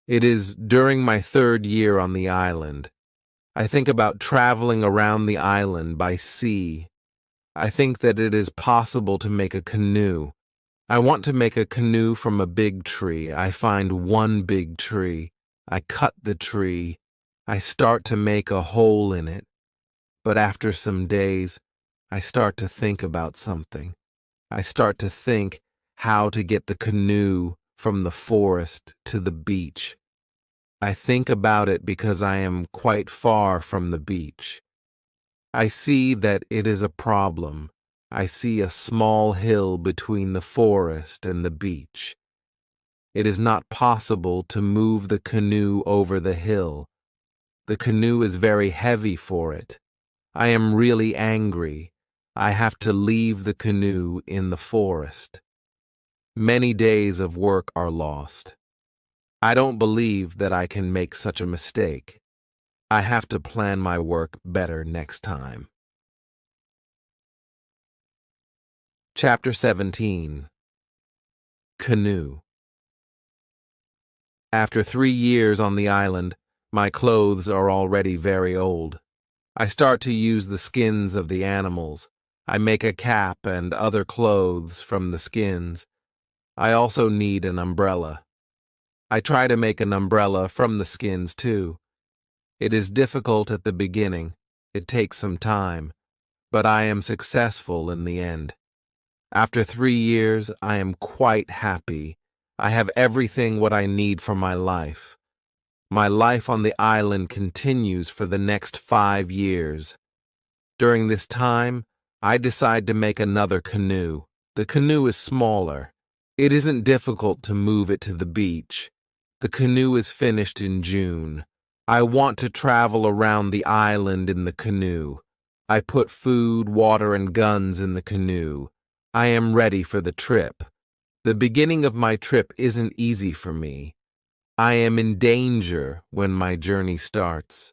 It is during my 3rd year on the island. I think about traveling around the island by sea. I think that it is possible to make a canoe. I want to make a canoe from a big tree. I find one big tree. I cut the tree. I start to make a hole in it. But after some days, I start to think about something. I start to think how to get the canoe from the forest to the beach. I think about it because I am quite far from the beach. I see that it is a problem. I see a small hill between the forest and the beach. It is not possible to move the canoe over the hill. The canoe is very heavy for it. I am really angry. I have to leave the canoe in the forest. Many days of work are lost. I don't believe that I can make such a mistake. I have to plan my work better next time. Chapter 17. Canoe. After 3 years on the island, my clothes are already very old. I start to use the skins of the animals. I make a cap and other clothes from the skins. I also need an umbrella. I try to make an umbrella from the skins too. It is difficult at the beginning. It takes some time, but I am successful in the end. After 3 years, I am quite happy. I have everything what I need for my life. My life on the island continues for the next 5 years. During this time, I decide to make another canoe. The canoe is smaller. It isn't difficult to move it to the beach. The canoe is finished in June. I want to travel around the island in the canoe. I put food, water, and guns in the canoe. I am ready for the trip. The beginning of my trip isn't easy for me. I am in danger when my journey starts.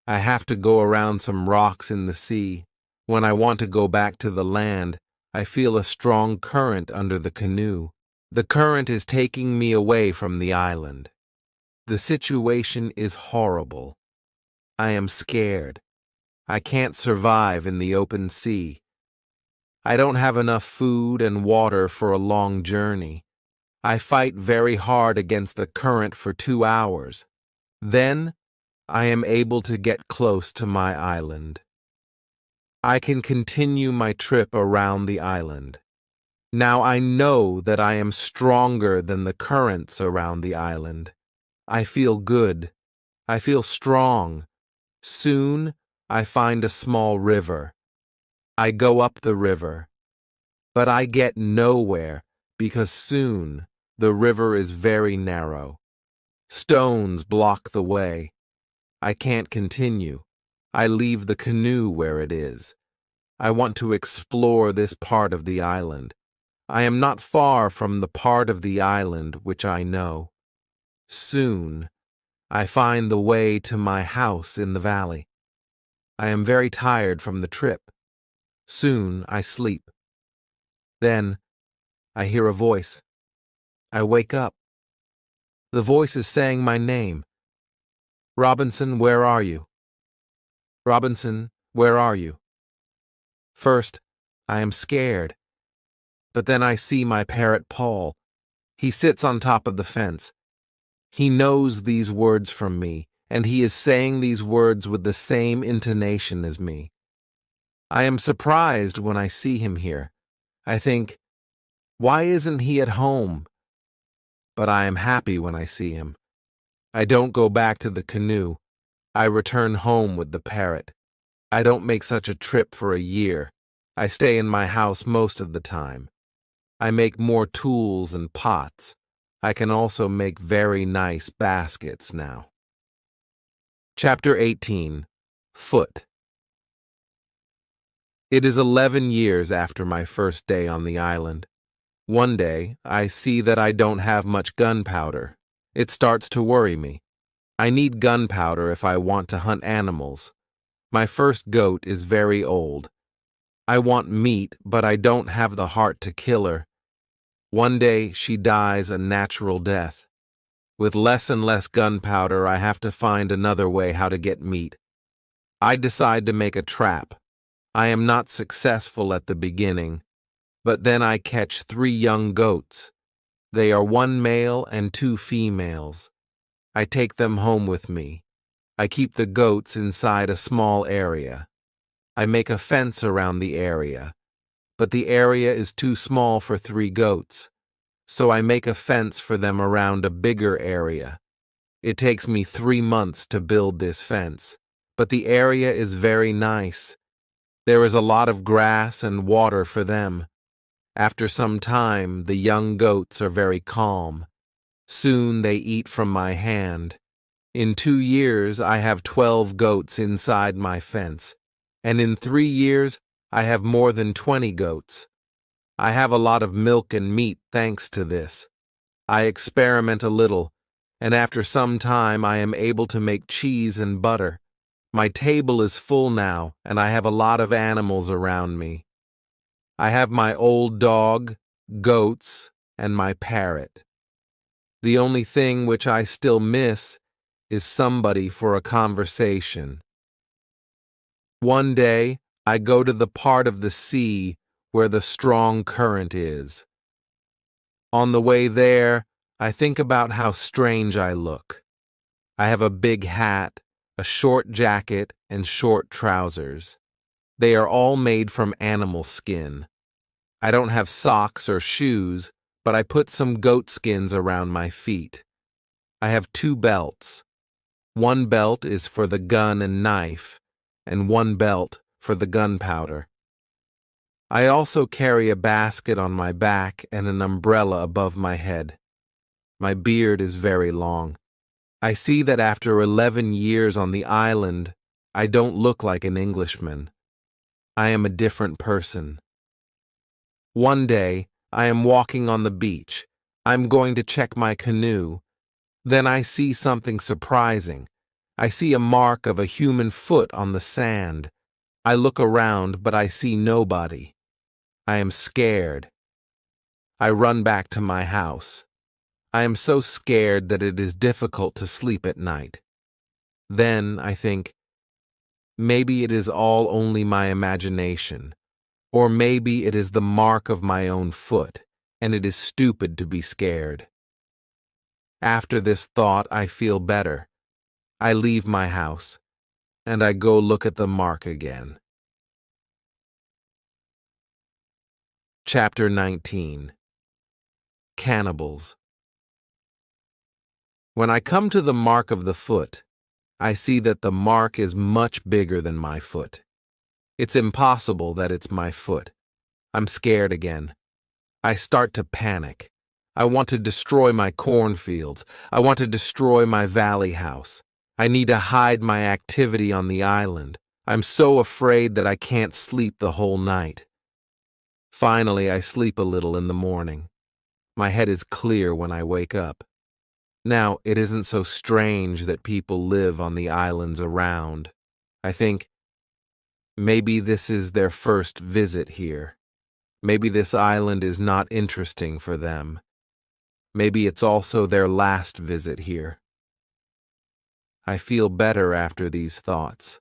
I have to go around some rocks in the sea. When I want to go back to the land, I feel a strong current under the canoe. The current is taking me away from the island. The situation is horrible. I am scared. I can't survive in the open sea. I don't have enough food and water for a long journey. I fight very hard against the current for 2 hours. Then, I am able to get close to my island. I can continue my trip around the island. Now I know that I am stronger than the currents around the island. I feel good. I feel strong. Soon, I find a small river. I go up the river. But I get nowhere because soon the river is very narrow. Stones block the way. I can't continue. I leave the canoe where it is. I want to explore this part of the island. I am not far from the part of the island which I know. Soon, I find the way to my house in the valley. I am very tired from the trip. Soon, I sleep. Then, I hear a voice. I wake up. The voice is saying my name. Robinson, where are you? Robinson, where are you? First, I am scared. But then I see my parrot Paul. He sits on top of the fence. He knows these words from me, and he is saying these words with the same intonation as me. I am surprised when I see him here. I think, why isn't he at home? But I am happy when I see him. I don't go back to the canoe. I return home with the parrot. I don't make such a trip for a year. I stay in my house most of the time. I make more tools and pots. I can also make very nice baskets now. Chapter 18. Foot. It is 11 years after my first day on the island. One day, I see that I don't have much gunpowder. It starts to worry me. I need gunpowder if I want to hunt animals. My first goat is very old. I want meat, but I don't have the heart to kill her. One day, she dies a natural death. With less and less gunpowder, I have to find another way how to get meat. I decide to make a trap. I am not successful at the beginning, but then I catch 3 young goats. They are 1 male and 2 females. I take them home with me. I keep the goats inside a small area. I make a fence around the area, but the area is too small for 3 goats, so I make a fence for them around a bigger area. It takes me 3 months to build this fence, but the area is very nice. There is a lot of grass and water for them. After some time, the young goats are very calm. Soon they eat from my hand. In 2 years, I have 12 goats inside my fence, and in 3 years, I have more than 20 goats. I have a lot of milk and meat thanks to this. I experiment a little, and after some time, I am able to make cheese and butter. My table is full now, and I have a lot of animals around me. I have my old dog, goats, and my parrot. The only thing which I still miss is somebody for a conversation. One day, I go to the part of the sea where the strong current is. On the way there, I think about how strange I look. I have a big hat, a short jacket, and short trousers. They are all made from animal skin. I don't have socks or shoes, but I put some goat skins around my feet. I have 2 belts. 1 belt is for the gun and knife, and 1 belt for the gunpowder. I also carry a basket on my back and an umbrella above my head. My beard is very long. I see that after 11 years on the island, I don't look like an Englishman. I am a different person. One day, I am walking on the beach. I'm going to check my canoe. Then I see something surprising. I see a mark of a human foot on the sand. I look around, but I see nobody. I am scared. I run back to my house. I am so scared that it is difficult to sleep at night. Then I think, maybe it is all only my imagination, or maybe it is the mark of my own foot, and it is stupid to be scared. After this thought, I feel better. I leave my house, and I go look at the mark again. Chapter 19. Cannibals. When I come to the mark of the foot, I see that the mark is much bigger than my foot. It's impossible that it's my foot. I'm scared again. I start to panic. I want to destroy my cornfields. I want to destroy my valley house. I need to hide my activity on the island. I'm so afraid that I can't sleep the whole night. Finally, I sleep a little in the morning. My head is clear when I wake up. Now, it isn't so strange that people live on the islands around. I think, maybe this is their first visit here. Maybe this island is not interesting for them. Maybe it's also their last visit here. I feel better after these thoughts,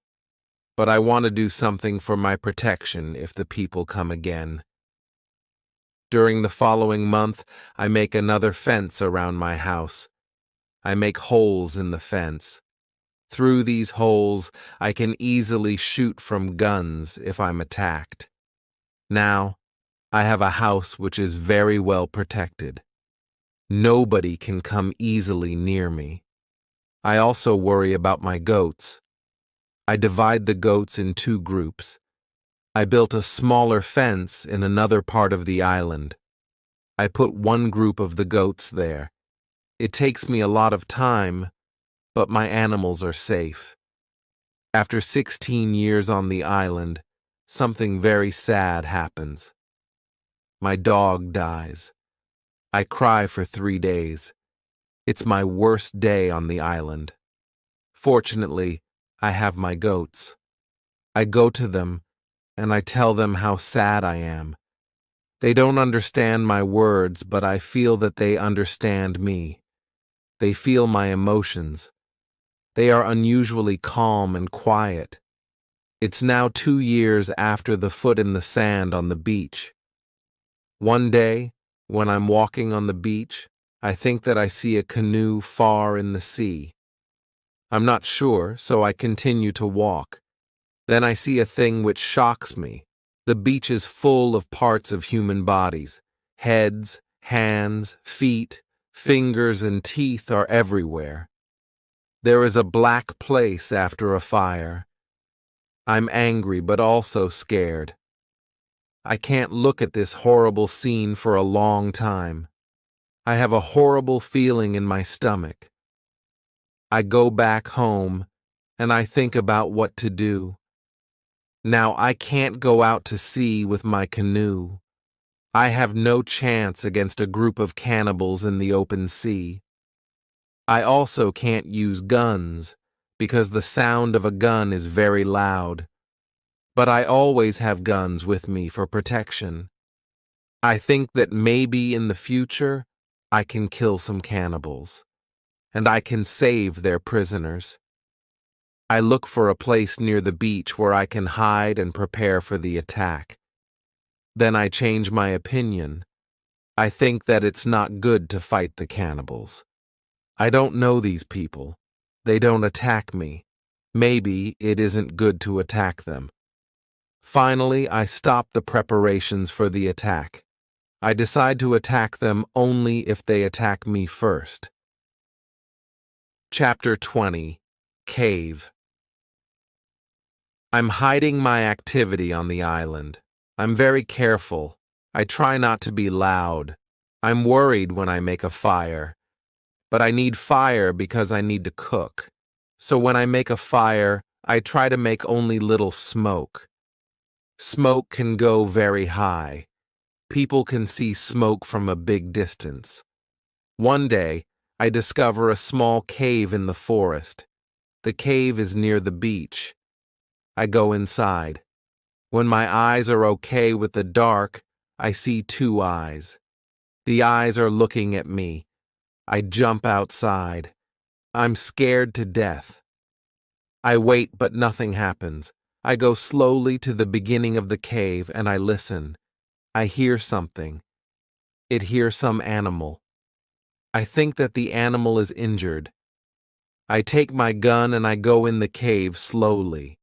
but I want to do something for my protection if the people come again. During the following month, I make another fence around my house. I make holes in the fence. Through these holes, I can easily shoot from guns if I'm attacked. Now, I have a house which is very well protected. Nobody can come easily near me. I also worry about my goats. I divide the goats in 2 groups. I built a smaller fence in another part of the island. I put one group of the goats there. It takes me a lot of time, but my animals are safe. After 16 years on the island, something very sad happens. My dog dies. I cry for 3 days. It's my worst day on the island. Fortunately, I have my goats. I go to them, and I tell them how sad I am. They don't understand my words, but I feel that they understand me. They feel my emotions. They are unusually calm and quiet. It's now 2 years after the foot in the sand on the beach. One day, when I'm walking on the beach, I think that I see a canoe far in the sea. I'm not sure, so I continue to walk. Then I see a thing which shocks me. The beach is full of parts of human bodies. Heads, hands, feet, fingers, and teeth are everywhere. There is a black place after a fire. I'm angry but also scared. I can't look at this horrible scene for a long time. I have a horrible feeling in my stomach. I go back home, and I think about what to do. Now I can't go out to sea with my canoe. I have no chance against a group of cannibals in the open sea. I also can't use guns, because the sound of a gun is very loud. But I always have guns with me for protection. I think that maybe in the future, I can kill some cannibals, and I can save their prisoners. I look for a place near the beach where I can hide and prepare for the attack. Then I change my opinion. I think that it's not good to fight the cannibals. I don't know these people. They don't attack me. Maybe it isn't good to attack them. Finally, I stop the preparations for the attack. I decide to attack them only if they attack me first. Chapter 20. Cave. I'm hiding my activity on the island. I'm very careful. I try not to be loud. I'm worried when I make a fire. But I need fire because I need to cook. So when I make a fire, I try to make only little smoke. Smoke can go very high. People can see smoke from a big distance. One day, I discover a small cave in the forest. The cave is near the beach. I go inside. When my eyes are okay with the dark, I see 2 eyes. The eyes are looking at me. I jump outside. I'm scared to death. I wait, but nothing happens. I go slowly to the beginning of the cave and I listen. I hear something. It hears some animal. I think that the animal is injured. I take my gun and I go in the cave slowly.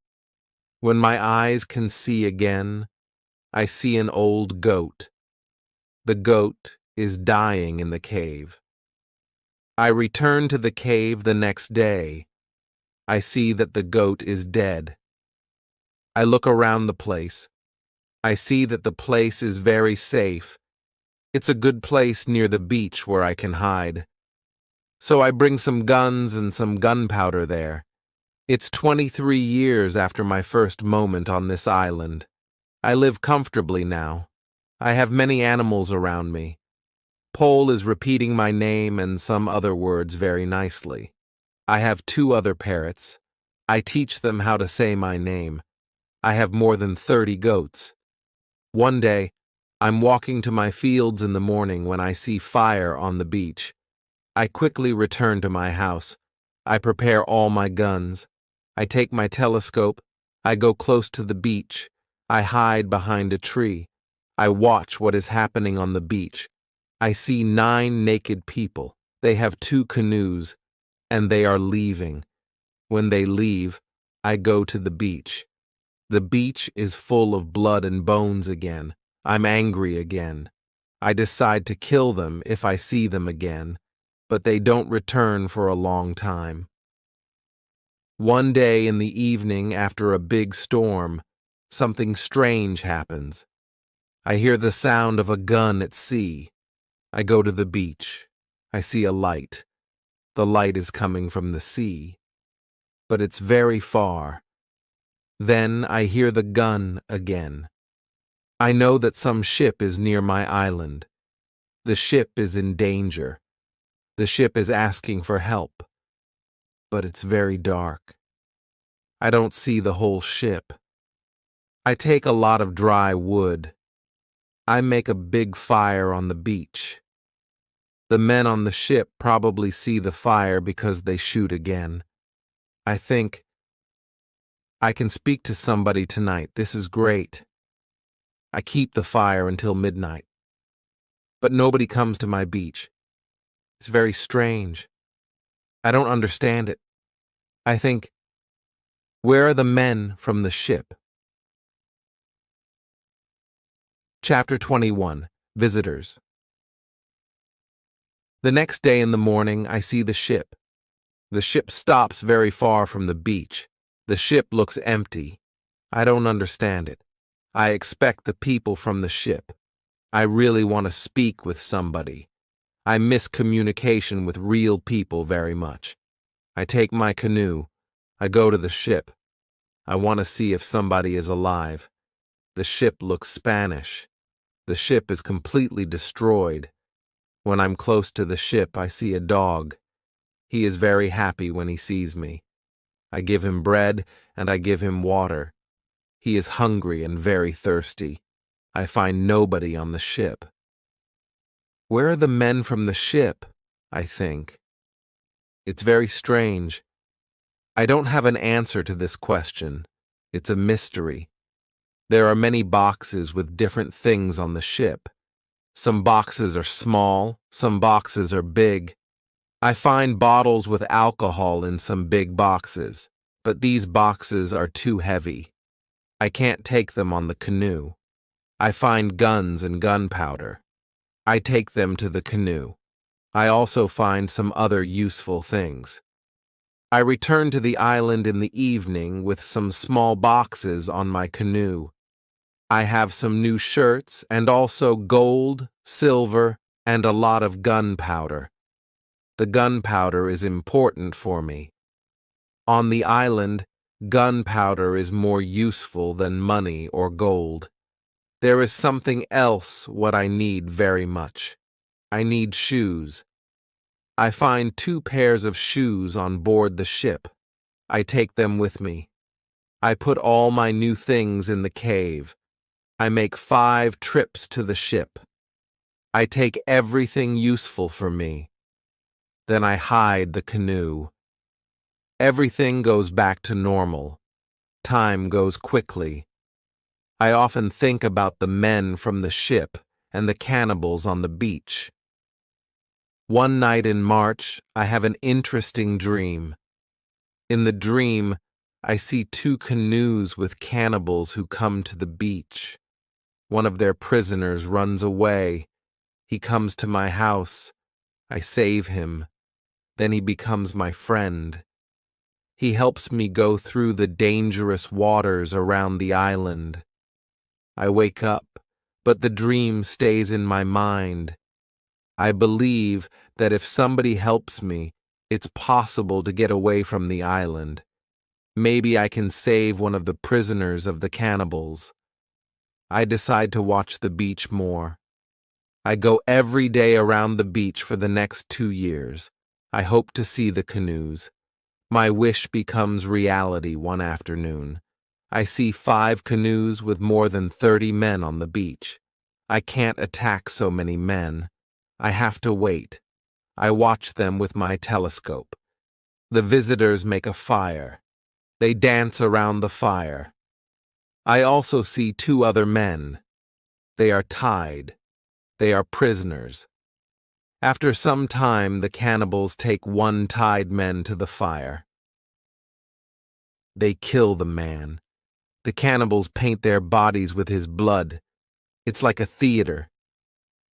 When my eyes can see again, I see an old goat. The goat is dying in the cave. I return to the cave the next day. I see that the goat is dead. I look around the place. I see that the place is very safe. It's a good place near the beach where I can hide. So I bring some guns and some gunpowder there. It's 23 years after my first moment on this island. I live comfortably now. I have many animals around me. Pole is repeating my name and some other words very nicely. I have 2 other parrots. I teach them how to say my name. I have more than 30 goats. One day, I'm walking to my fields in the morning when I see fire on the beach. I quickly return to my house. I prepare all my guns. I take my telescope. I go close to the beach. I hide behind a tree. I watch what is happening on the beach. I see 9 naked people. They have 2 canoes, and they are leaving. When they leave, I go to the beach. The beach is full of blood and bones again. I'm angry again. I decide to kill them if I see them again, but they don't return for a long time. One day in the evening after a big storm, something strange happens. I hear the sound of a gun at sea. I go to the beach. I see a light. The light is coming from the sea, but it's very far. Then I hear the gun again. I know that some ship is near my island. The ship is in danger. The ship is asking for help, but it's very dark. I don't see the whole ship. I take a lot of dry wood. I make a big fire on the beach. The men on the ship probably see the fire because they shoot again. I think, I can speak to somebody tonight. This is great. I keep the fire until midnight. But nobody comes to my beach. It's very strange. I don't understand it. I think, where are the men from the ship? Chapter 21. Visitors. The next day in the morning, I see the ship. The ship stops very far from the beach. The ship looks empty. I don't understand it. I expect the people from the ship. I really want to speak with somebody. I miss communication with real people very much. I take my canoe. I go to the ship. I want to see if somebody is alive. The ship looks Spanish. The ship is completely destroyed. When I'm close to the ship, I see a dog. He is very happy when he sees me. I give him bread and I give him water. He is hungry and very thirsty. I find nobody on the ship. Where are the men from the ship? I think. It's very strange. I don't have an answer to this question. It's a mystery. There are many boxes with different things on the ship. Some boxes are small, some boxes are big. I find bottles with alcohol in some big boxes, but these boxes are too heavy. I can't take them on the canoe. I find guns and gunpowder. I take them to the canoe. I also find some other useful things. I return to the island in the evening with some small boxes on my canoe. I have some new shirts and also gold, silver, and a lot of gunpowder. The gunpowder is important for me. On the island, gunpowder is more useful than money or gold. There is something else what I need very much. I need shoes. I find 2 pairs of shoes on board the ship. I take them with me. I put all my new things in the cave. I make 5 trips to the ship. I take everything useful for me. Then I hide the canoe. Everything goes back to normal. Time goes quickly. I often think about the men from the ship and the cannibals on the beach. One night in March, I have an interesting dream. In the dream, I see 2 canoes with cannibals who come to the beach. One of their prisoners runs away. He comes to my house. I save him. Then he becomes my friend. He helps me go through the dangerous waters around the island. I wake up, but the dream stays in my mind. I believe that if somebody helps me, it's possible to get away from the island. Maybe I can save one of the prisoners of the cannibals. I decide to watch the beach more. I go every day around the beach for the next 2 years. I hope to see the canoes. My wish becomes reality one afternoon. I see 5 canoes with more than 30 men on the beach. I can't attack so many men. I have to wait. I watch them with my telescope. The visitors make a fire. They dance around the fire. I also see 2 other men. They are tied. They are prisoners. After some time, the cannibals take 1 tied man to the fire. They kill the man. The cannibals paint their bodies with his blood. It's like a theater.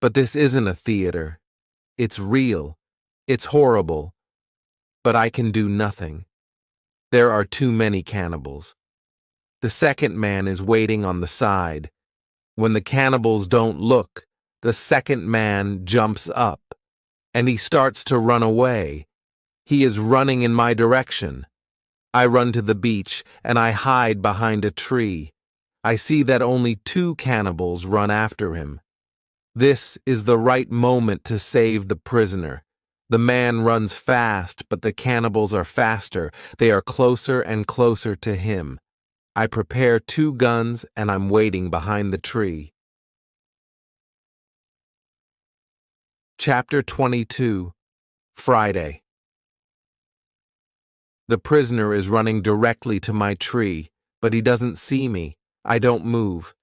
But this isn't a theater. It's real. It's horrible. But I can do nothing. There are too many cannibals. The second man is waiting on the side. When the cannibals don't look, The second man jumps up, and he starts to run away. He is running in my direction. I run to the beach, and I hide behind a tree. I see that only 2 cannibals run after him. This is the right moment to save the prisoner. The man runs fast, but the cannibals are faster. They are closer and closer to him. I prepare 2 guns, and I'm waiting behind the tree. Chapter 22. Friday. The prisoner is running directly to my tree, but he doesn't see me. I don't move.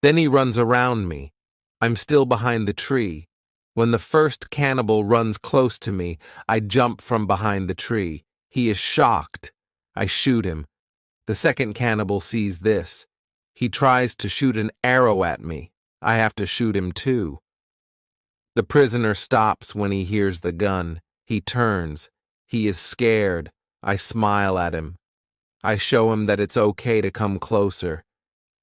Then he runs around me. I'm still behind the tree. When the first cannibal runs close to me, I jump from behind the tree. He is shocked. I shoot him. The second cannibal sees this. He tries to shoot an arrow at me. I have to shoot him too. The prisoner stops when he hears the gun. He turns. He is scared. I smile at him. I show him that it's okay to come closer.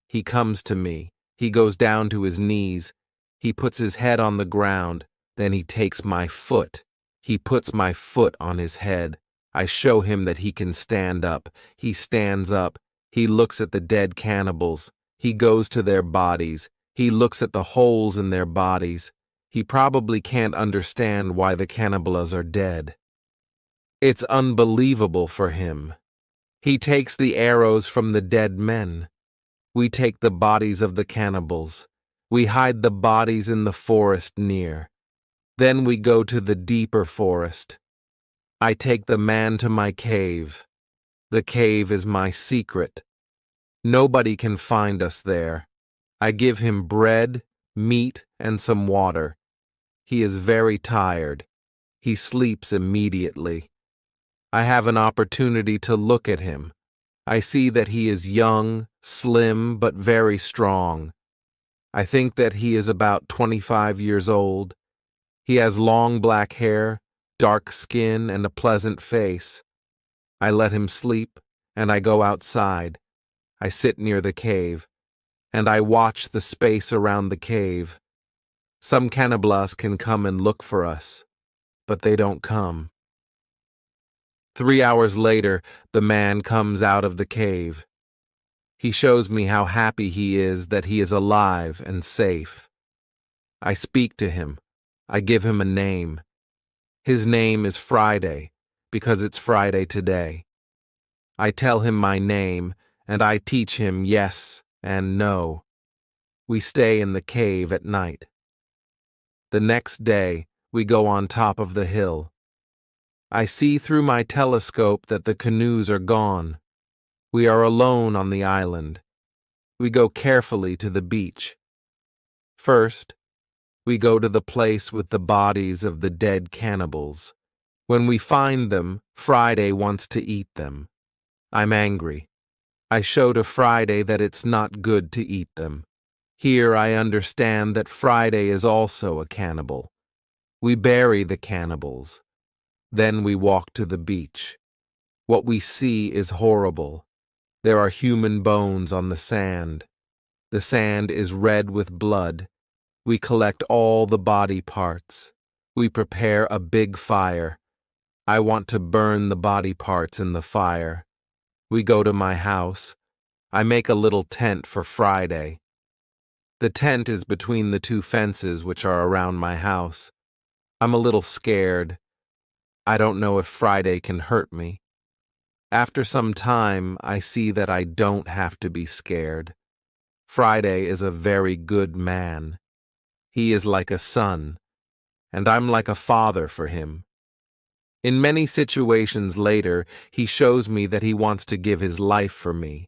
He comes to me. He goes down to his knees. He puts his head on the ground. Then he takes my foot. He puts my foot on his head. I show him that he can stand up. He stands up. He looks at the dead cannibals. He goes to their bodies. He looks at the holes in their bodies. He probably can't understand why the cannibals are dead. It's unbelievable for him. He takes the arrows from the dead men. We take the bodies of the cannibals. We hide the bodies in the forest near. Then we go to the deeper forest. I take the man to my cave. The cave is my secret. Nobody can find us there. I give him bread, meat, and some water. He is very tired. He sleeps immediately. I have an opportunity to look at him. I see that he is young, slim, but very strong. I think that he is about 25 years old. He has long black hair, dark skin, and a pleasant face. I let him sleep, and I go outside. I sit near the cave, and I watch the space around the cave. Some cannibals can come and look for us, but they don't come. 3 hours later, the man comes out of the cave. He shows me how happy he is that he is alive and safe. I speak to him. I give him a name. His name is Friday, because it's Friday today. I tell him my name, and I teach him yes and no. We stay in the cave at night. The next day, we go on top of the hill. I see through my telescope that the canoes are gone. We are alone on the island. We go carefully to the beach. First, we go to the place with the bodies of the dead cannibals. When we find them, Friday wants to eat them. I'm angry. I show to Friday that it's not good to eat them. Here I understand that Friday is also a cannibal. We bury the cannibals. Then we walk to the beach. What we see is horrible. There are human bones on the sand. The sand is red with blood. We collect all the body parts. We prepare a big fire. I want to burn the body parts in the fire. We go to my house. I make a little tent for Friday. The tent is between the 2 fences which are around my house. I'm a little scared. I don't know if Friday can hurt me. After some time, I see that I don't have to be scared. Friday is a very good man. He is like a son, and I'm like a father for him. In many situations later, he shows me that he wants to give his life for me.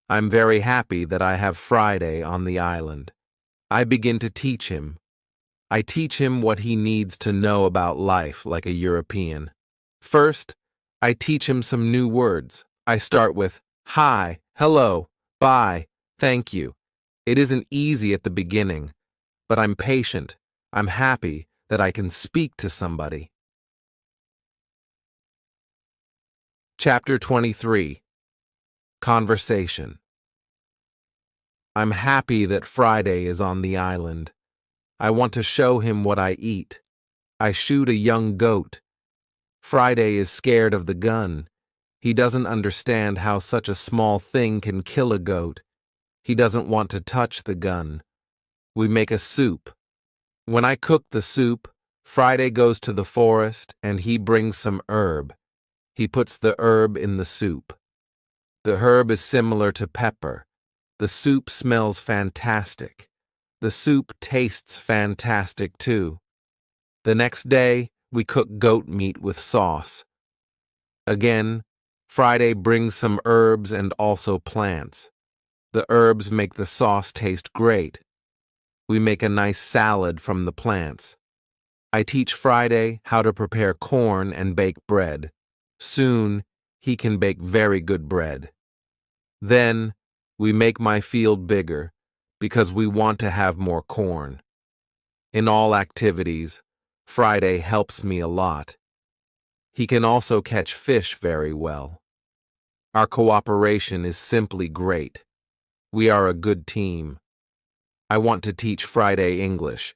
I'm very happy that I have Friday on the island. I begin to teach him. I teach him what he needs to know about life like a European. First, I teach him some new words. I start with hi, hello, bye, thank you. It isn't easy at the beginning, but I'm patient. I'm happy that I can speak to somebody. Chapter 23. Conversation. I'm happy that Friday is on the island. I want to show him what I eat. I shoot a young goat. Friday is scared of the gun. He doesn't understand how such a small thing can kill a goat. He doesn't want to touch the gun. We make a soup. When I cook the soup, Friday goes to the forest and he brings some herb. He puts the herb in the soup. The herb is similar to pepper. The soup smells fantastic. The soup tastes fantastic too. The next day, we cook goat meat with sauce. Again, Friday brings some herbs and also plants. The herbs make the sauce taste great. We make a nice salad from the plants. I teach Friday how to prepare corn and bake bread. Soon, he can bake very good bread. Then, we make my field bigger because we want to have more corn. In all activities, Friday helps me a lot. He can also catch fish very well. Our cooperation is simply great. We are a good team. I want to teach Friday English.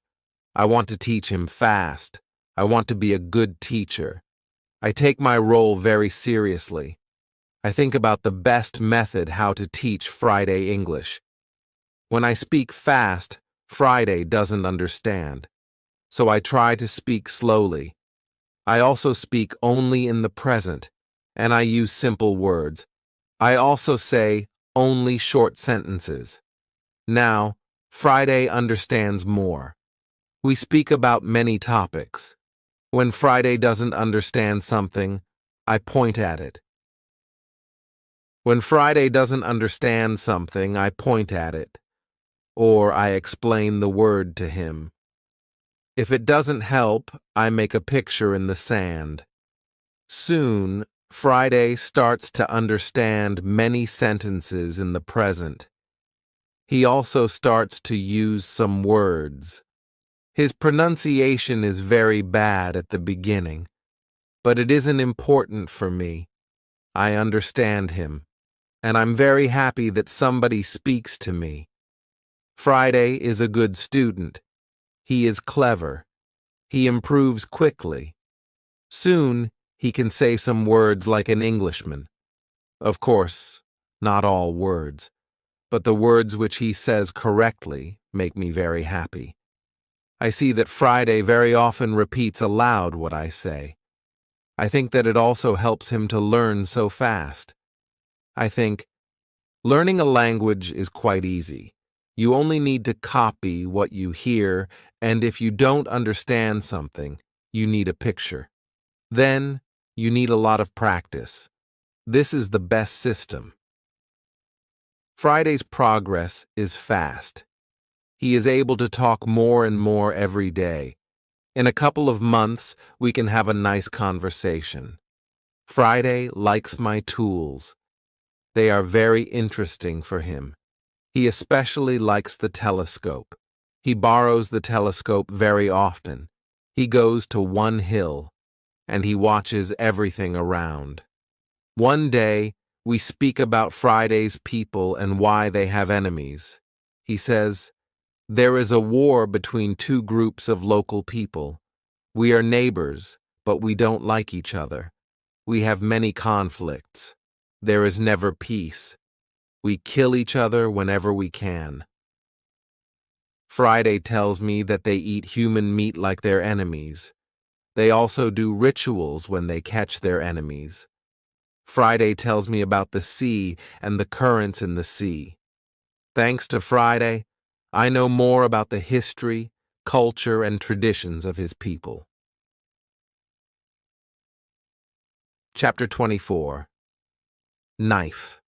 I want to teach him fast. I want to be a good teacher. I take my role very seriously. I think about the best method how to teach Friday English. When I speak fast, Friday doesn't understand. So I try to speak slowly. I also speak only in the present, and I use simple words. I also say only short sentences. Now, Friday understands more. We speak about many topics. When Friday doesn't understand something, I point at it. When Friday doesn't understand something, I point at it, or I explain the word to him. If it doesn't help, I make a picture in the sand. Soon, Friday starts to understand many sentences in the present. He also starts to use some words. His pronunciation is very bad at the beginning, but it isn't important for me. I understand him, and I'm very happy that somebody speaks to me. Friday is a good student. He is clever. He improves quickly. Soon, he can say some words like an Englishman. Of course, not all words, but the words which he says correctly make me very happy. I see that Friday very often repeats aloud what I say. I think that it also helps him to learn so fast. I think, learning a language is quite easy. You only need to copy what you hear, and if you don't understand something, you need a picture. Then, you need a lot of practice. This is the best system. Friday's progress is fast. He is able to talk more and more every day. In a couple of months, we can have a nice conversation. Friday likes my tools. They are very interesting for him. He especially likes the telescope. He borrows the telescope very often. He goes to one hill, and he watches everything around. One day, we speak about Friday's people and why they have enemies. He says, "There is a war between two groups of local people. We are neighbors, but we don't like each other. We have many conflicts. There is never peace. We kill each other whenever we can." Friday tells me that they eat human meat like their enemies. They also do rituals when they catch their enemies. Friday tells me about the sea and the currents in the sea. Thanks to Friday, I know more about the history, culture, and traditions of his people. Chapter 24. Knife.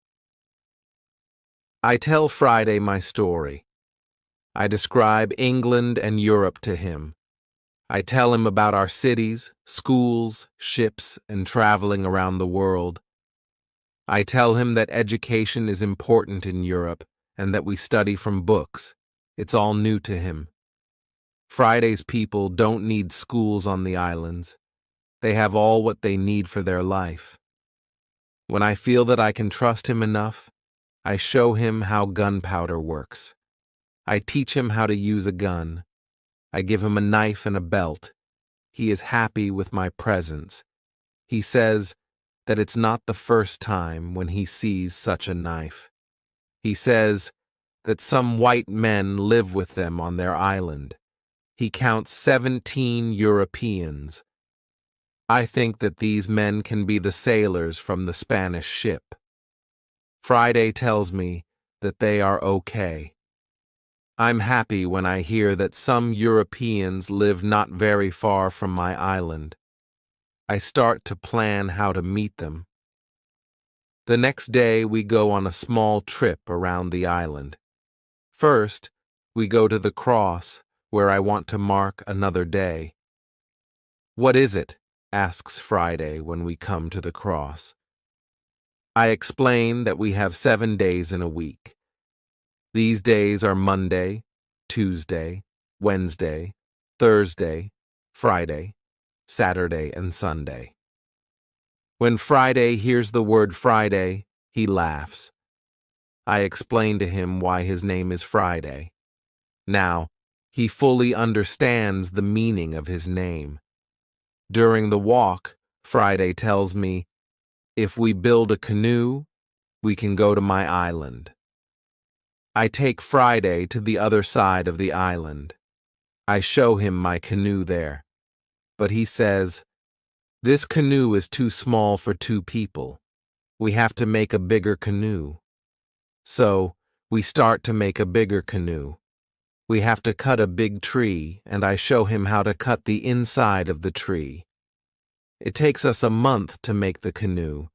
I tell Friday my story. I describe England and Europe to him. I tell him about our cities, schools, ships, and traveling around the world. I tell him that education is important in Europe and that we study from books. It's all new to him. Friday's people don't need schools on the islands. They have all what they need for their life. When I feel that I can trust him enough, I show him how gunpowder works. I teach him how to use a gun. I give him a knife and a belt. He is happy with my presence. He says that it's not the first time when he sees such a knife. He says that some white men live with them on their island. He counts 17 Europeans. I think that these men can be the sailors from the Spanish ship. Friday tells me that they are okay. I'm happy when I hear that some Europeans live not very far from my island. I start to plan how to meet them. The next day we go on a small trip around the island. First, we go to the cross, where I want to mark another day. "What is it?" asks Friday when we come to the cross. I explain that we have 7 days in a week. These days are Monday, Tuesday, Wednesday, Thursday, Friday, Saturday, and Sunday. When Friday hears the word Friday, he laughs. I explain to him why his name is Friday. Now, he fully understands the meaning of his name. During the walk, Friday tells me, if we build a canoe, we can go to my island. I take Friday to the other side of the island. I show him my canoe there. But he says, "This canoe is too small for 2 people. We have to make a bigger canoe." So, we start to make a bigger canoe. We have to cut a big tree, and I show him how to cut the inside of the tree. It takes us a month to make the canoe,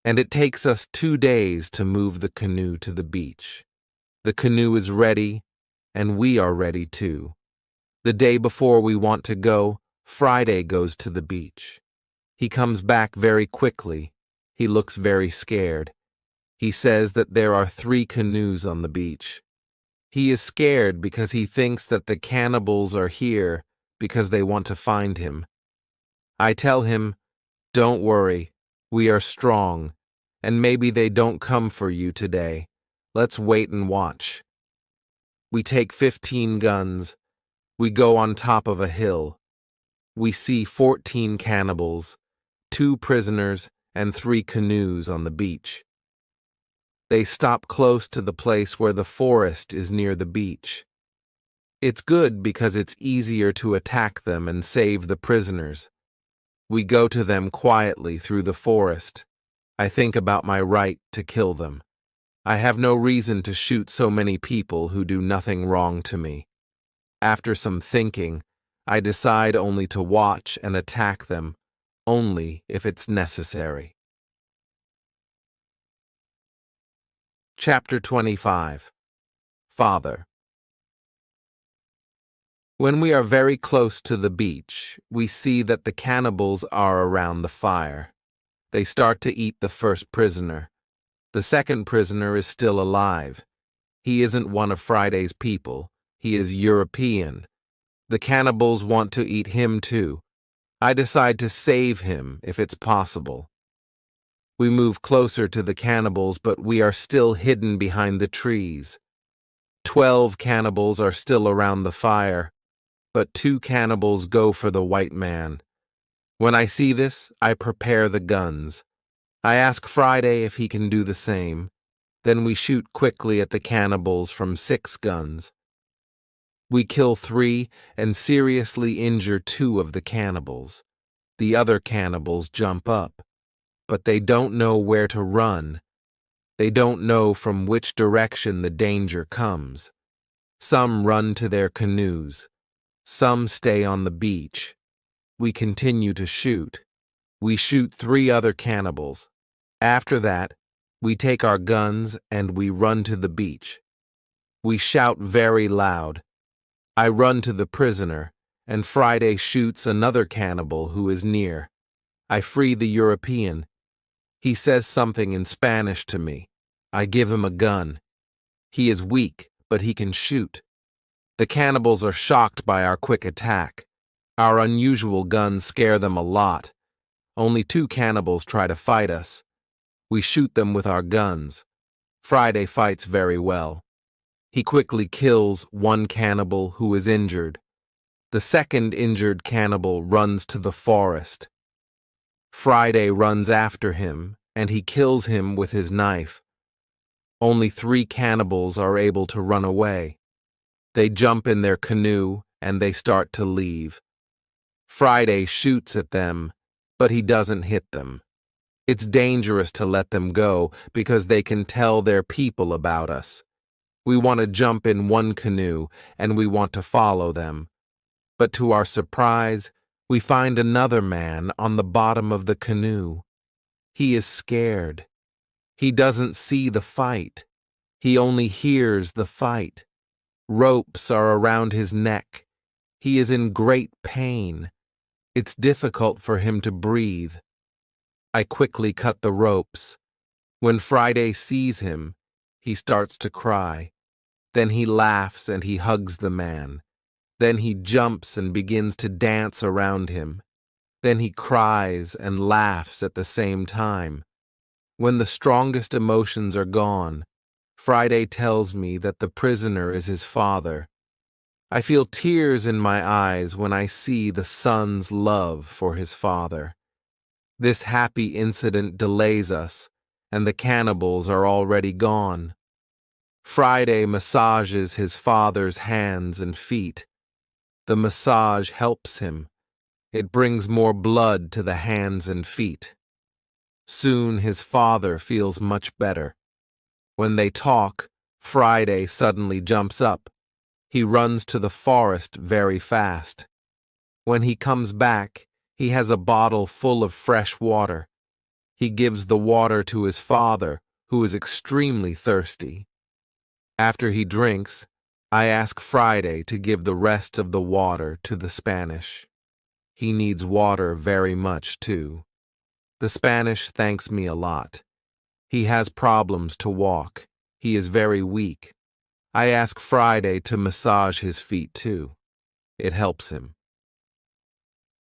and it takes us 2 days to move the canoe to the beach. The canoe is ready, and we are ready too. The day before we want to go, Friday goes to the beach. He comes back very quickly. He looks very scared. He says that there are 3 canoes on the beach. He is scared because he thinks that the cannibals are here because they want to find him. I tell him, "Don't worry, we are strong, and maybe they don't come for you today. Let's wait and watch." We take 15 guns. We go on top of a hill. We see 14 cannibals, 2 prisoners, and 3 canoes on the beach. They stop close to the place where the forest is near the beach. It's good because it's easier to attack them and save the prisoners. We go to them quietly through the forest. I think about my right to kill them. I have no reason to shoot so many people who do nothing wrong to me. After some thinking, I decide only to watch and attack them, only if it's necessary. Chapter 25. Father. When we are very close to the beach, we see that the cannibals are around the fire. They start to eat the first prisoner. The second prisoner is still alive. He isn't one of Friday's people. He is European. The cannibals want to eat him too. I decide to save him if it's possible. We move closer to the cannibals, but we are still hidden behind the trees. 12 cannibals are still around the fire, but 2 cannibals go for the white man. When I see this, I prepare the guns. I ask Friday if he can do the same. Then we shoot quickly at the cannibals from 6 guns. We kill 3 and seriously injure 2 of the cannibals. The other cannibals jump up, but they don't know where to run. They don't know from which direction the danger comes. Some run to their canoes. Some stay on the beach. We continue to shoot. We shoot 3 other cannibals. After that, we take our guns and we run to the beach. We shout very loud. I run to the prisoner, and Friday shoots another cannibal who is near. I free the European. He says something in Spanish to me. I give him a gun. He is weak, but he can shoot. The cannibals are shocked by our quick attack. Our unusual guns scare them a lot. Only 2 cannibals try to fight us. We shoot them with our guns. Friday fights very well. He quickly kills 1 cannibal who is injured. The second injured cannibal runs to the forest. Friday runs after him, and he kills him with his knife. Only 3 cannibals are able to run away. They jump in their canoe, and they start to leave. Friday shoots at them, but he doesn't hit them. It's dangerous to let them go because they can tell their people about us. We want to jump in one canoe, and we want to follow them. But to our surprise, we find another man on the bottom of the canoe. He is scared. He doesn't see the fight. He only hears the fight. Ropes are around his neck. He is in great pain. It's difficult for him to breathe. I quickly cut the ropes. When Friday sees him, he starts to cry. Then he laughs and he hugs the man. Then he jumps and begins to dance around him. Then he cries and laughs at the same time. When the strongest emotions are gone, Friday tells me that the prisoner is his father. I feel tears in my eyes when I see the son's love for his father. This happy incident delays us, and the cannibals are already gone. Friday massages his father's hands and feet. The massage helps him. It brings more blood to the hands and feet. Soon his father feels much better. When they talk, Friday suddenly jumps up. He runs to the forest very fast. When he comes back, he has a bottle full of fresh water. He gives the water to his father, who is extremely thirsty. After he drinks, I ask Friday to give the rest of the water to the Spanish. He needs water very much, too. The Spanish thanks me a lot. He has problems to walk. He is very weak. I ask Friday to massage his feet, too. It helps him.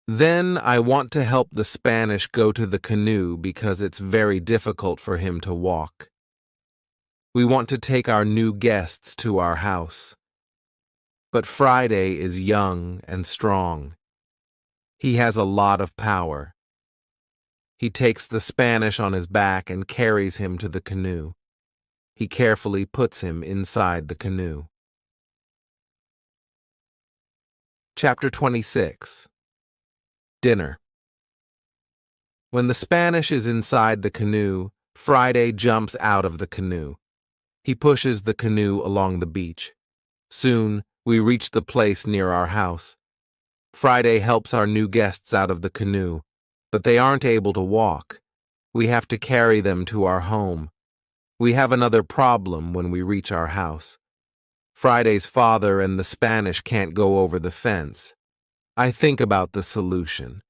Then I want to help the Spanish go to the canoe because it's very difficult for him to walk. We want to take our new guests to our house. But Friday is young and strong. He has a lot of power. He takes the Spanish on his back and carries him to the canoe. He carefully puts him inside the canoe. Chapter 26. Dinner. When the Spanish is inside the canoe, Friday jumps out of the canoe. He pushes the canoe along the beach. Soon, we reach the place near our house. Friday helps our new guests out of the canoe, but they aren't able to walk. We have to carry them to our home. We have another problem when we reach our house. Friday's father and the Spanish can't go over the fence. I think about the solution.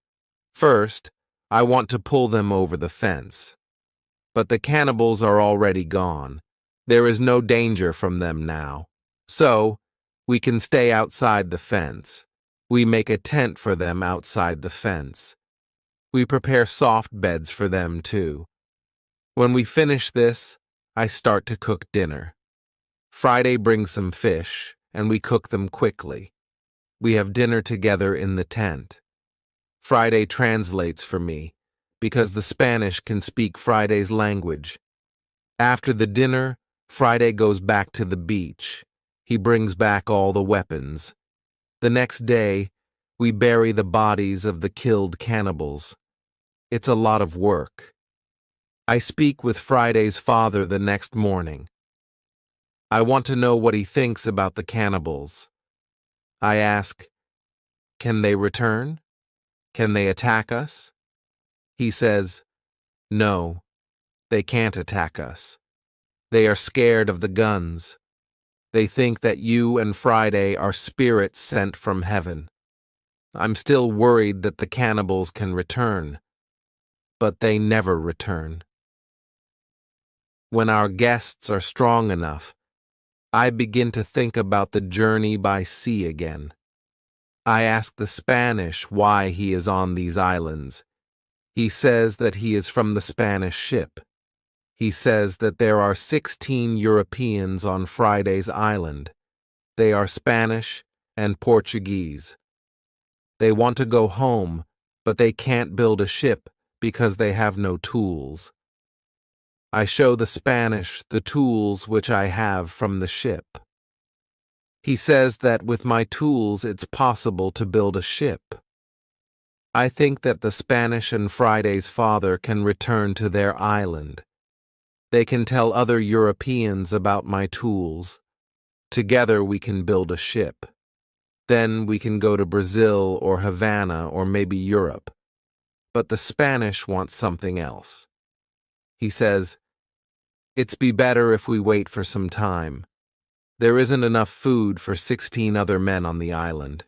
First, I want to pull them over the fence. But the cannibals are already gone. There is no danger from them now. So, we can stay outside the fence. We make a tent for them outside the fence. We prepare soft beds for them, too. When we finish this, I start to cook dinner. Friday brings some fish, and we cook them quickly. We have dinner together in the tent. Friday translates for me, because the Spanish can speak Friday's language. After the dinner, Friday goes back to the beach. He brings back all the weapons. The next day, we bury the bodies of the killed cannibals. It's a lot of work. I speak with Friday's father the next morning. I want to know what he thinks about the cannibals. I ask, can they return? Can they attack us? He says, no, they can't attack us. They are scared of the guns. They think that you and Friday are spirits sent from heaven. I'm still worried that the cannibals can return, but they never return. When our guests are strong enough, I begin to think about the journey by sea again. I ask the Spanish why he is on these islands. He says that he is from the Spanish ship. He says that there are 16 Europeans on Friday's island. They are Spanish and Portuguese. They want to go home, but they can't build a ship because they have no tools. I show the Spanish the tools which I have from the ship. He says that with my tools it's possible to build a ship. I think that the Spanish and Friday's father can return to their island. They can tell other Europeans about my tools. Together we can build a ship. Then we can go to Brazil or Havana or maybe Europe. But the Spanish want something else. He says, "It's be better if we wait for some time. There isn't enough food for 16 other men on the island.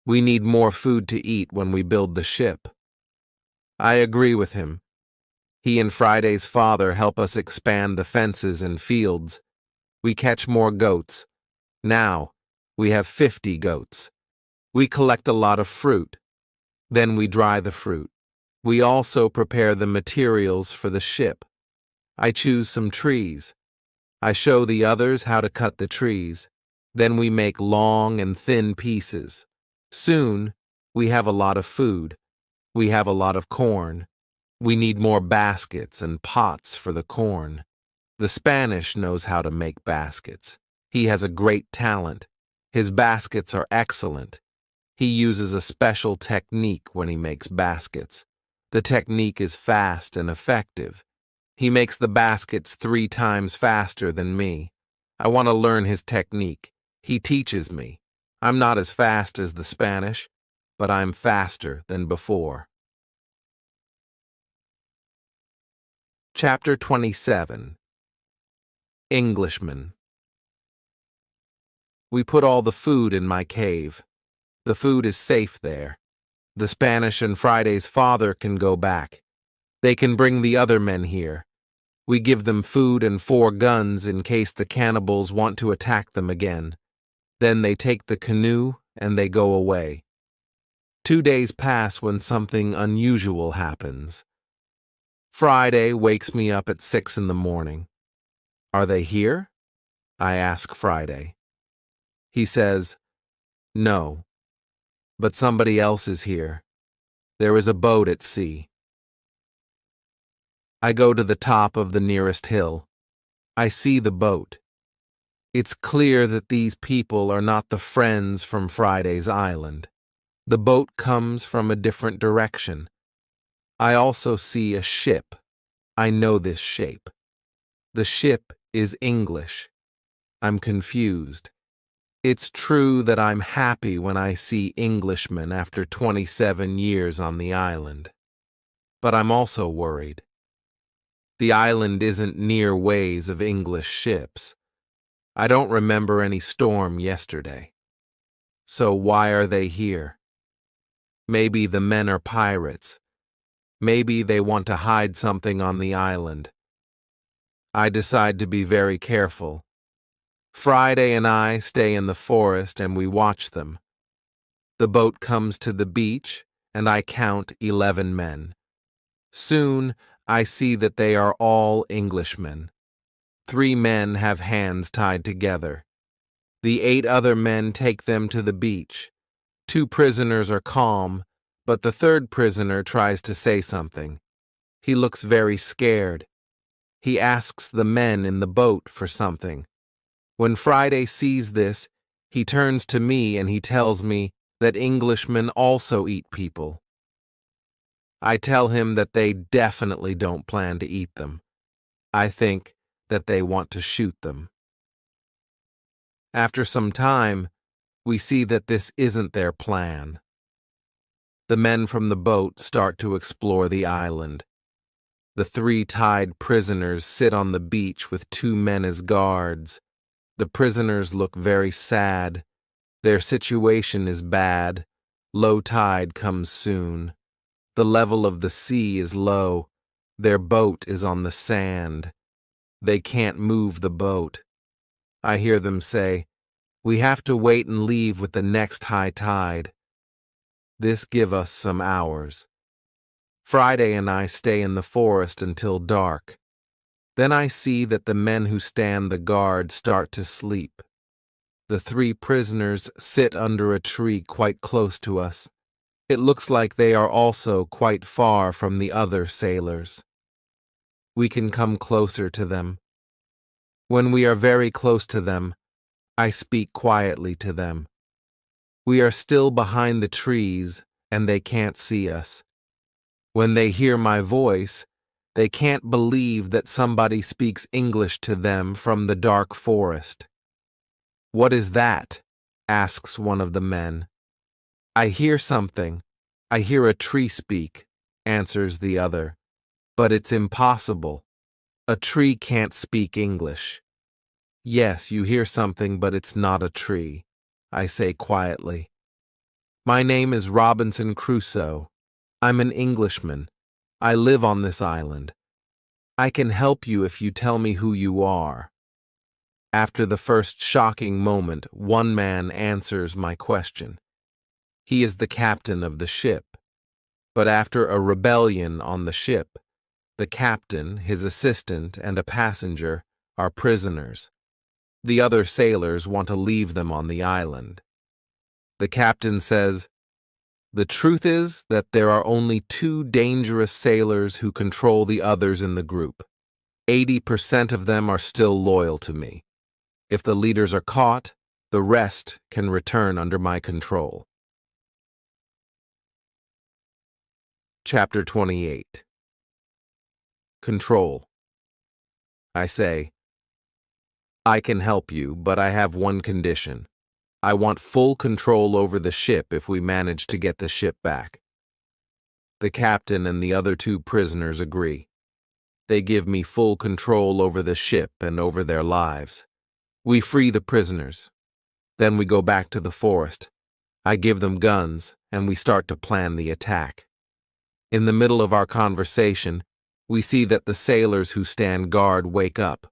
We need more food to eat when we build the ship." I agree with him. He and Friday's father help us expand the fences and fields. We catch more goats. Now, we have 50 goats. We collect a lot of fruit. Then we dry the fruit. We also prepare the materials for the ship. I choose some trees. I show the others how to cut the trees. Then we make long and thin pieces. Soon, we have a lot of food. We have a lot of corn. We need more baskets and pots for the corn. The Spanish knows how to make baskets. He has a great talent. His baskets are excellent. He uses a special technique when he makes baskets. The technique is fast and effective. He makes the baskets 3 times faster than me. I want to learn his technique. He teaches me. I'm not as fast as the Spanish, but I'm faster than before. Chapter 27. Englishmen. We put all the food in my cave. The food is safe there. The Spanish and Friday's father can go back. They can bring the other men here. We give them food and 4 guns in case the cannibals want to attack them again. Then they take the canoe and they go away. 2 days pass when something unusual happens. Friday wakes me up at 6 in the morning. "Are they here?" I ask Friday. He says, "No, but somebody else is here. There is a boat at sea." I go to the top of the nearest hill. I see the boat. It's clear that these people are not the friends from Friday's island. The boat comes from a different direction. I also see a ship. I know this shape. The ship is English. I'm confused. It's true that I'm happy when I see Englishmen after 27 years on the island. But I'm also worried. The island isn't near ways of English ships. I don't remember any storm yesterday. So why are they here? Maybe the men are pirates. Maybe they want to hide something on the island. I decide to be very careful. Friday and I stay in the forest and we watch them. The boat comes to the beach and I count 11 men. Soon I see that they are all Englishmen. 3 men have hands tied together. The 8 other men take them to the beach. 2 prisoners are calm, but the 3rd prisoner tries to say something. He looks very scared. He asks the men in the boat for something. When Friday sees this, he turns to me and he tells me that Englishmen also eat people. I tell him that they definitely don't plan to eat them. I think that they want to shoot them. After some time, we see that this isn't their plan. The men from the boat start to explore the island. The 3 tied prisoners sit on the beach with 2 men as guards. The prisoners look very sad. Their situation is bad. Low tide comes soon. The level of the sea is low. Their boat is on the sand. They can't move the boat. I hear them say, "We have to wait and leave with the next high tide." This gives us some hours. Friday and I stay in the forest until dark. Then I see that the men who stand the guard start to sleep. The 3 prisoners sit under a tree quite close to us. It looks like they are also quite far from the other sailors. We can come closer to them. When we are very close to them, I speak quietly to them. We are still behind the trees, and they can't see us. When they hear my voice, they can't believe that somebody speaks English to them from the dark forest. "What is that?" asks one of the men. "I hear something. I hear a tree speak," answers the other. "But it's impossible. A tree can't speak English." "Yes, you hear something, but it's not a tree," I say quietly. "My name is Robinson Crusoe. I'm an Englishman. I live on this island. I can help you if you tell me who you are." After the first shocking moment, one man answers my question. He is the captain of the ship. But after a rebellion on the ship, the captain, his assistant, and a passenger are prisoners. The other sailors want to leave them on the island. The captain says, "The truth is that there are only 2 dangerous sailors who control the others in the group. 80% of them are still loyal to me. If the leaders are caught, the rest can return under my control." Chapter 28. Control. I say, "I can help you, but I have one condition. I want full control over the ship if we manage to get the ship back." The captain and the other 2 prisoners agree. They give me full control over the ship and over their lives. We free the prisoners. Then we go back to the forest. I give them guns, and we start to plan the attack. In the middle of our conversation, we see that the sailors who stand guard wake up.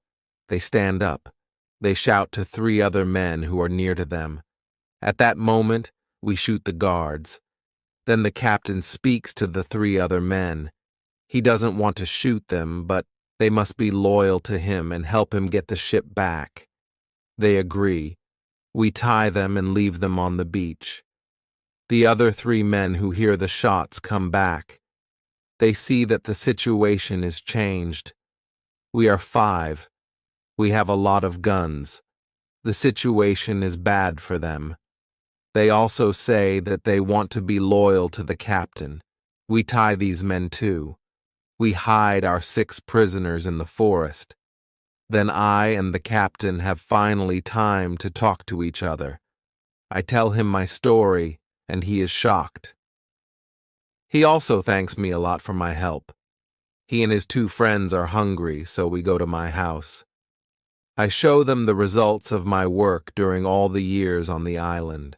They stand up. They shout to 3 other men who are near to them. At that moment, we shoot the guards. Then the captain speaks to the 3 other men. He doesn't want to shoot them, but they must be loyal to him and help him get the ship back. They agree. We tie them and leave them on the beach. The other 3 men who hear the shots come back. They see that the situation is changed. We are 5. We have a lot of guns. The situation is bad for them. They also say that they want to be loyal to the captain. We tie these men too. We hide our 6 prisoners in the forest. Then I and the captain have finally time to talk to each other. I tell him my story, and he is shocked. He also thanks me a lot for my help. He and his 2 friends are hungry, so we go to my house. I show them the results of my work during all the years on the island.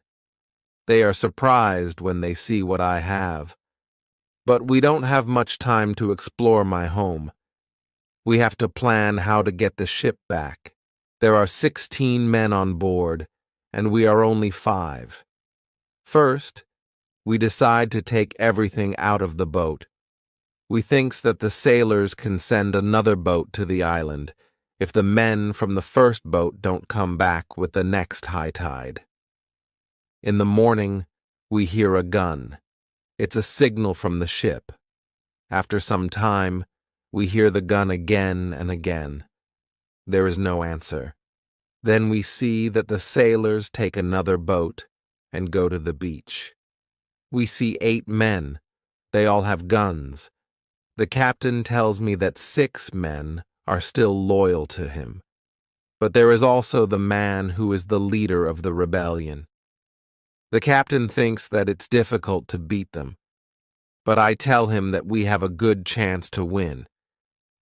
They are surprised when they see what I have. But we don't have much time to explore my home. We have to plan how to get the ship back. There are 16 men on board, and we are only 5. First, we decide to take everything out of the boat. We thinks that the sailors can send another boat to the island if the men from the first boat don't come back with the next high tide. In the morning, we hear a gun. It's a signal from the ship. After some time, we hear the gun again and again. There is no answer. Then we see that the sailors take another boat and go to the beach. We see 8 men. They all have guns. The captain tells me that 6 men are still loyal to him. But there is also the man who is the leader of the rebellion. The captain thinks that it's difficult to beat them. But I tell him that we have a good chance to win.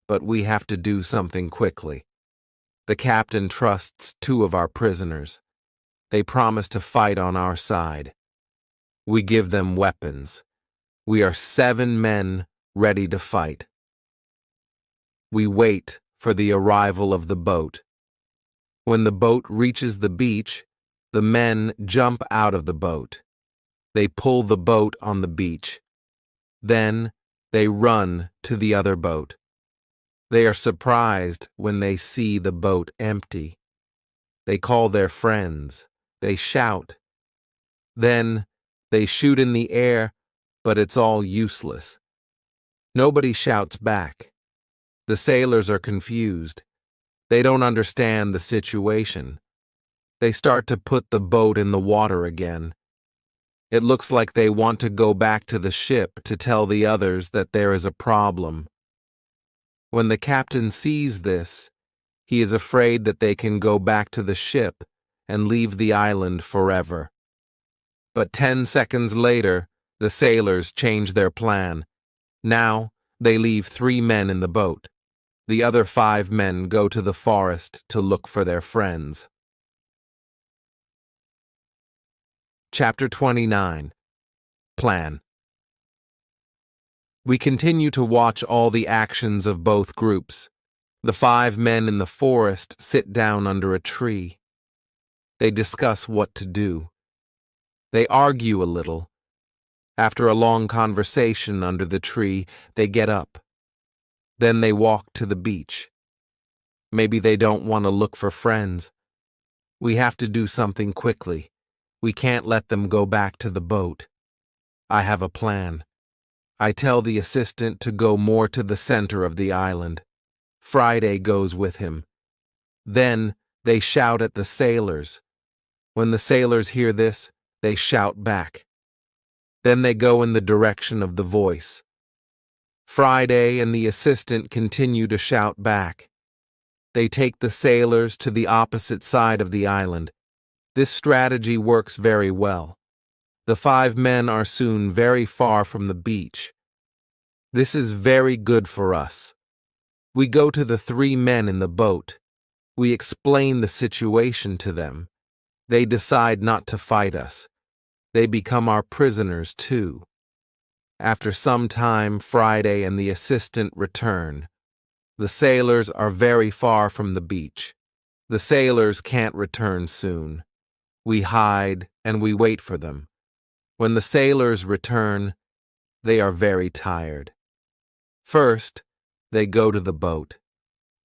But we have to do something quickly. The captain trusts 2 of our prisoners. They promise to fight on our side. We give them weapons. We are 7 men ready to fight. We wait for the arrival of the boat. When the boat reaches the beach, the men jump out of the boat. They pull the boat on the beach. Then they run to the other boat. They are surprised when they see the boat empty. They call their friends. They shout. Then they shoot in the air but it's all useless. Nobody shouts back. The sailors are confused. They don't understand the situation. They start to put the boat in the water again. It looks like they want to go back to the ship to tell the others that there is a problem. When the captain sees this, he is afraid that they can go back to the ship and leave the island forever. But 10 seconds later, the sailors change their plan. Now, they leave 3 men in the boat. The other 5 men go to the forest to look for their friends. Chapter 29. Plan. We continue to watch all the actions of both groups. The 5 men in the forest sit down under a tree. They discuss what to do. They argue a little. After a long conversation under the tree, they get up. Then they walk to the beach. Maybe they don't want to look for friends. We have to do something quickly. We can't let them go back to the boat. I have a plan. I tell the assistant to go more to the center of the island. Friday goes with him. Then they shout at the sailors. When the sailors hear this, they shout back. Then they go in the direction of the voice. Friday and the assistant continue to shout back. They take the sailors to the opposite side of the island. This strategy works very well. The 5 men are soon very far from the beach. This is very good for us. We go to the 3 men in the boat. We explain the situation to them. They decide not to fight us. They become our prisoners too. After some time, Friday and the assistant return. The sailors are very far from the beach. The sailors can't return soon. We hide and we wait for them. When the sailors return, they are very tired. First, they go to the boat.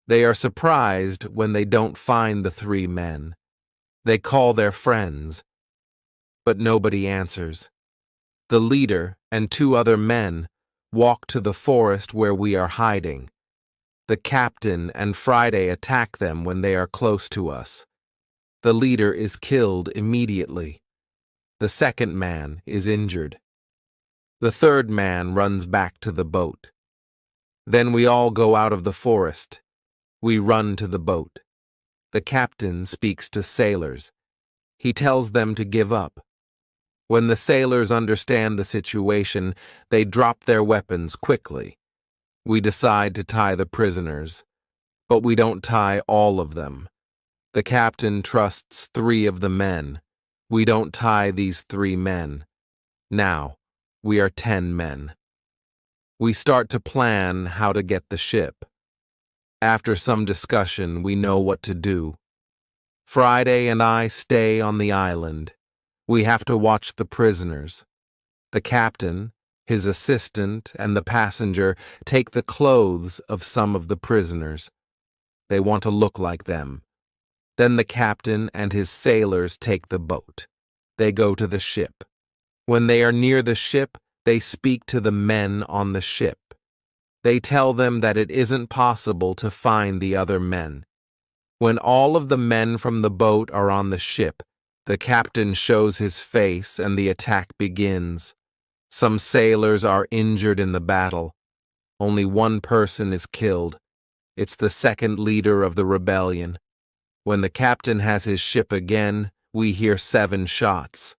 They are surprised when they don't find the 3 men. They call their friends, but nobody answers. The leader and 2 other men walk to the forest where we are hiding. The captain and Friday attack them when they are close to us. The leader is killed immediately. The second man is injured. The 3rd man runs back to the boat. Then we all go out of the forest. We run to the boat. The captain speaks to sailors. He tells them to give up. When the sailors understand the situation, they drop their weapons quickly. We decide to tie the prisoners, but we don't tie all of them. The captain trusts 3 of the men. We don't tie these 3 men. Now, we are 10 men. We start to plan how to get the ship. After some discussion, we know what to do. Friday and I stay on the island. We have to watch the prisoners. The captain, his assistant, and the passenger take the clothes of some of the prisoners. They want to look like them. Then the captain and his sailors take the boat. They go to the ship. When they are near the ship, they speak to the men on the ship. They tell them that it isn't possible to find the other men. When all of the men from the boat are on the ship, the captain shows his face and the attack begins. Some sailors are injured in the battle. Only 1 person is killed. It's the 2nd leader of the rebellion. When the captain has his ship again, we hear 7 shots.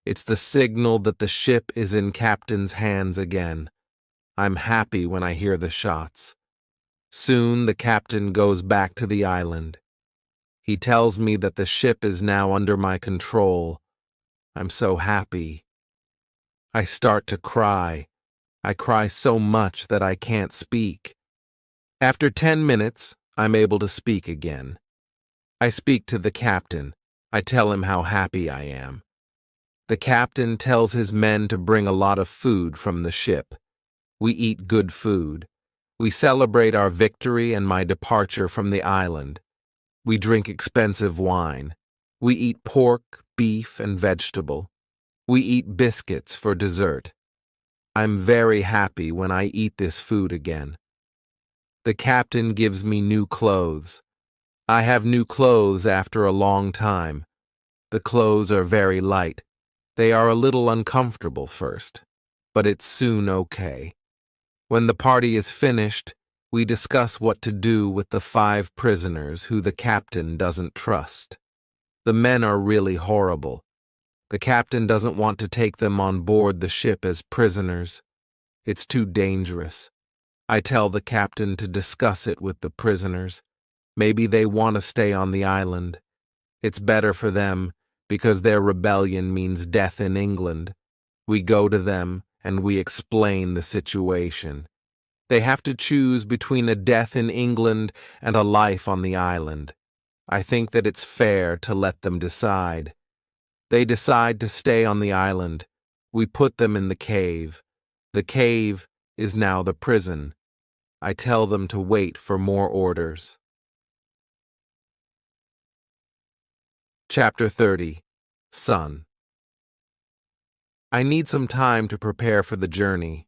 It's the signal that the ship is in captain's hands again. I'm happy when I hear the shots. Soon the captain goes back to the island. He tells me that the ship is now under my control. I'm so happy. I start to cry. I cry so much that I can't speak. After 10 minutes, I'm able to speak again. I speak to the captain. I tell him how happy I am. The captain tells his men to bring a lot of food from the ship. We eat good food. We celebrate our victory and my departure from the island. We drink expensive wine. We eat pork, beef, and vegetable. We eat biscuits for dessert. I'm very happy when I eat this food again. The captain gives me new clothes. I have new clothes after a long time. The clothes are very light. They are a little uncomfortable first, but it's soon okay. When the party is finished, we discuss what to do with the 5 prisoners who the captain doesn't trust. The men are really horrible. The captain doesn't want to take them on board the ship as prisoners. It's too dangerous. I tell the captain to discuss it with the prisoners. Maybe they want to stay on the island. It's better for them because their rebellion means death in England. We go to them and we explain the situation. They have to choose between a death in England and a life on the island. I think that it's fair to let them decide. They decide to stay on the island. We put them in the cave. The cave is now the prison. I tell them to wait for more orders. Chapter 30. Son. I need some time to prepare for the journey.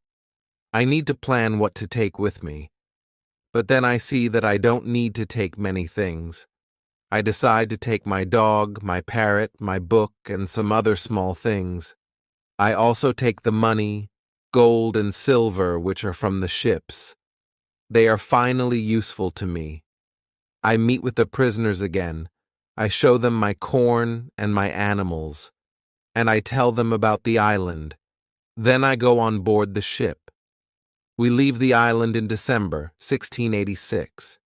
I need to plan what to take with me. But then I see that I don't need to take many things. I decide to take my dog, my parrot, my book, and some other small things. I also take the money, gold and silver which are from the ships. They are finally useful to me. I meet with the prisoners again. I show them my corn and my animals, and I tell them about the island. Then I go on board the ship. We leave the island in December, 1686.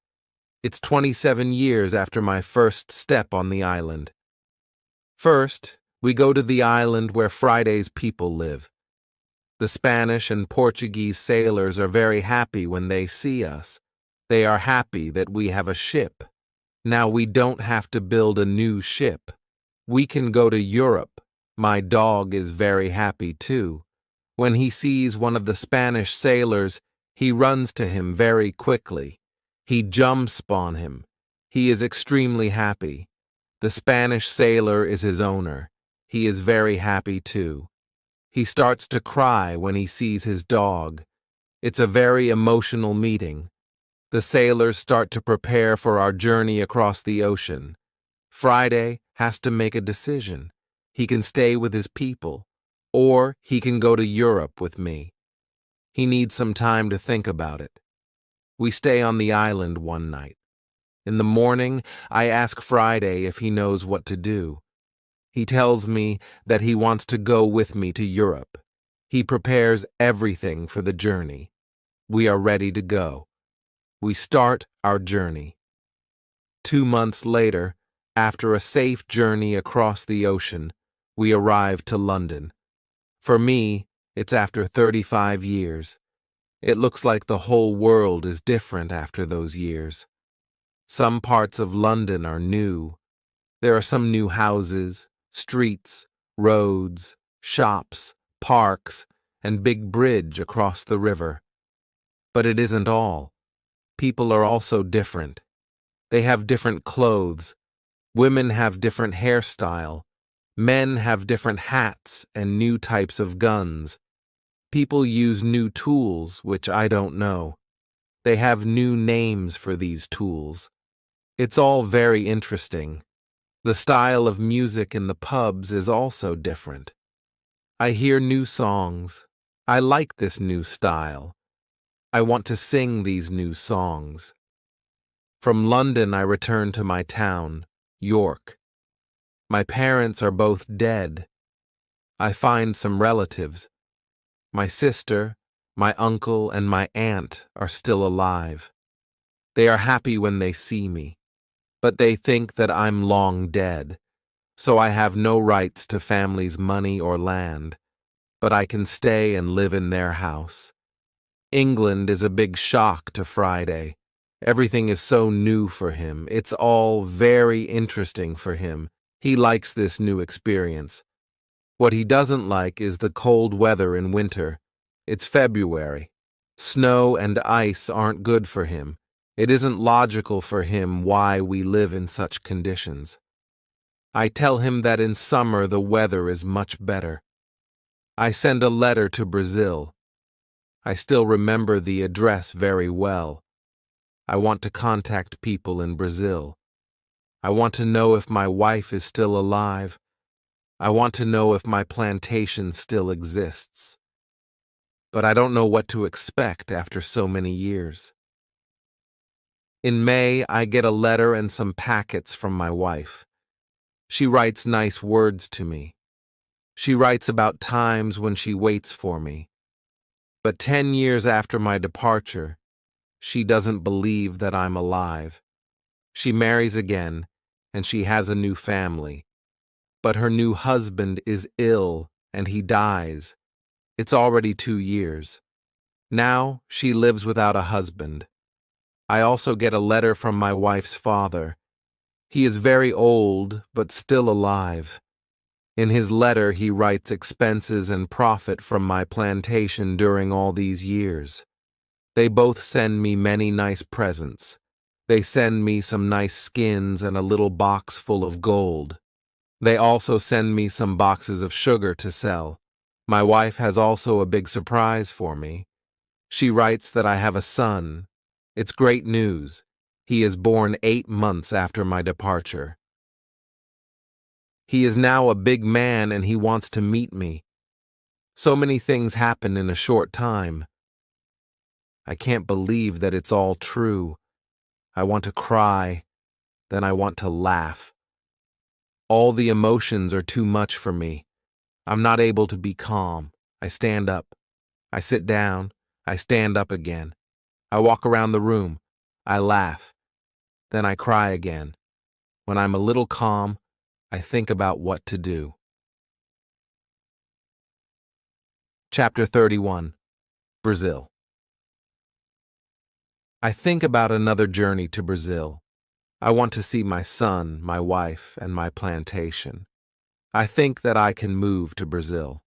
It's 27 years after my first step on the island. First, we go to the island where Friday's people live. The Spanish and Portuguese sailors are very happy when they see us. They are happy that we have a ship. Now we don't have to build a new ship. We can go to Europe. My dog is very happy too. When he sees one of the Spanish sailors, he runs to him very quickly. He jumps on him. He is extremely happy. The Spanish sailor is his owner. He is very happy too. He starts to cry when he sees his dog. It's a very emotional meeting. The sailors start to prepare for our journey across the ocean. Friday has to make a decision. He can stay with his people, or he can go to Europe with me. He needs some time to think about it. We stay on the island one night. In the morning, I ask Friday if he knows what to do. He tells me that he wants to go with me to Europe. He prepares everything for the journey. We are ready to go. We start our journey. 2 months later, after a safe journey across the ocean, we arrive to London. For me, it's after 35 years. It looks like the whole world is different after those years. Some parts of London are new. There are some new houses, streets, roads, shops, parks, and big bridge across the river. But it isn't all. People are also different. They have different clothes. Women have different hairstyle. Men have different hats and new types of guns. People use new tools, which I don't know. They have new names for these tools. It's all very interesting. The style of music in the pubs is also different. I hear new songs. I like this new style. I want to sing these new songs. From London, I return to my town, York. My parents are both dead. I find some relatives. My sister, my uncle, and my aunt are still alive. They are happy when they see me, but they think that I'm long dead, so I have no rights to family's money or land, but I can stay and live in their house. England is a big shock to Friday. Everything is so new for him. It's all very interesting for him. He likes this new experience. What he doesn't like is the cold weather in winter. It's February. Snow and ice aren't good for him. It isn't logical for him why we live in such conditions. I tell him that in summer the weather is much better. I send a letter to Brazil. I still remember the address very well. I want to contact people in Brazil. I want to know if my wife is still alive. I want to know if my plantation still exists. But I don't know what to expect after so many years. In May, I get a letter and some packets from my wife. She writes nice words to me. She writes about times when she waits for me. But 10 years after my departure, she doesn't believe that I'm alive. She marries again, and she has a new family. But her new husband is ill, and he dies. It's already 2 years. Now she lives without a husband. I also get a letter from my wife's father. He is very old, but still alive. In his letter, he writes expenses and profit from my plantation during all these years. They both send me many nice presents. They send me some nice skins and a little box full of gold. They also send me some boxes of sugar to sell. My wife has also a big surprise for me. She writes that I have a son. It's great news. He is born 8 months after my departure. He is now a big man and he wants to meet me. So many things happen in a short time. I can't believe that it's all true. I want to cry, then I want to laugh. All the emotions are too much for me. I'm not able to be calm. I stand up. I sit down. I stand up again. I walk around the room. I laugh. Then I cry again. When I'm a little calm, I think about what to do. Chapter 31. Brazil. I think about another journey to Brazil. I want to see my son, my wife, and my plantation. I think that I can move to Brazil,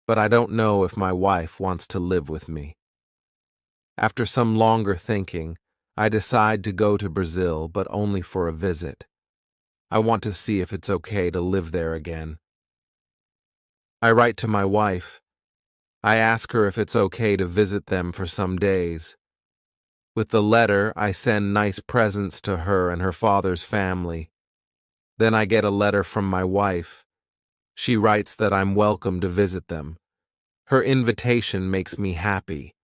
but I don't know if my wife wants to live with me. After some longer thinking, I decide to go to Brazil, but only for a visit. I want to see if it's okay to live there again. I write to my wife. I ask her if it's okay to visit them for some days. With the letter, I send nice presents to her and her father's family. Then I get a letter from my wife. She writes that I'm welcome to visit them. Her invitation makes me happy.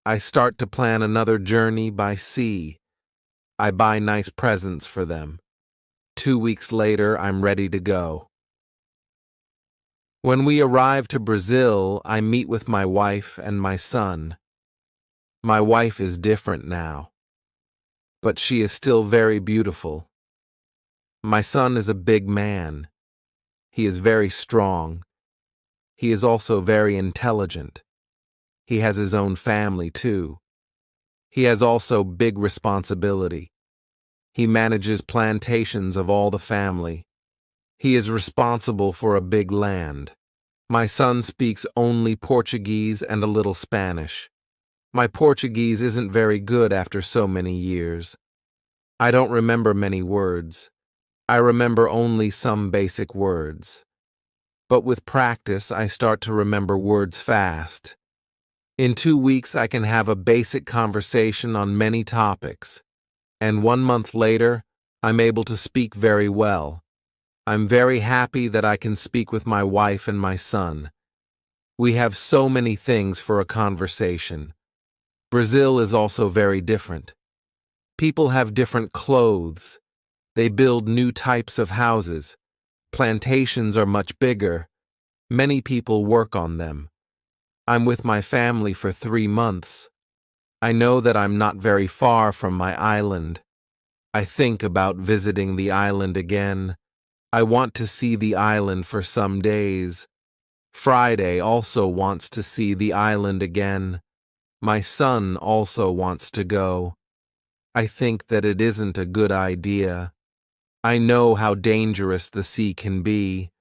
I start to plan another journey by sea. I buy nice presents for them. 2 weeks later, I'm ready to go. When we arrive to Brazil, I meet with my wife and my son. My wife is different now, but she is still very beautiful. My son is a big man. He is very strong. He is also very intelligent. He has his own family, too. He has also big responsibility. He manages plantations of all the family. He is responsible for a big land. My son speaks only Portuguese and a little Spanish. My Portuguese isn't very good after so many years. I don't remember many words. I remember only some basic words. But with practice, I start to remember words fast. In 2 weeks, I can have a basic conversation on many topics. And 1 month later, I'm able to speak very well. I'm very happy that I can speak with my wife and my son. We have so many things for a conversation. Brazil is also very different. People have different clothes. They build new types of houses. Plantations are much bigger. Many people work on them. I'm with my family for 3 months. I know that I'm not very far from my island. I think about visiting the island again. I want to see the island for some days. Friday also wants to see the island again. My son also wants to go. I think that it isn't a good idea. I know how dangerous the sea can be,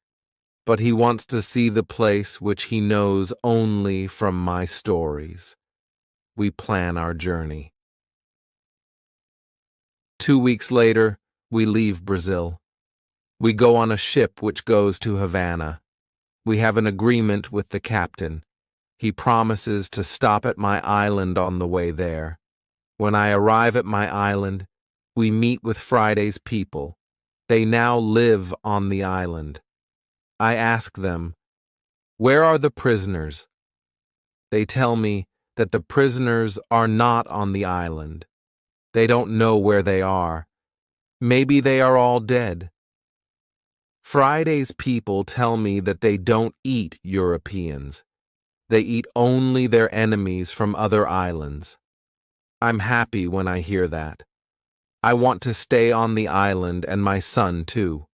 but he wants to see the place which he knows only from my stories. We plan our journey. 2 weeks later, we leave Brazil. We go on a ship which goes to Havana. We have an agreement with the captain. He promises to stop at my island on the way there. When I arrive at my island, we meet with Friday's people. They now live on the island. I ask them, "Where are the prisoners?" They tell me that the prisoners are not on the island. They don't know where they are. Maybe they are all dead. Friday's people tell me that they don't eat Europeans. They eat only their enemies from other islands. I'm happy when I hear that. I want to stay on the island and my son too.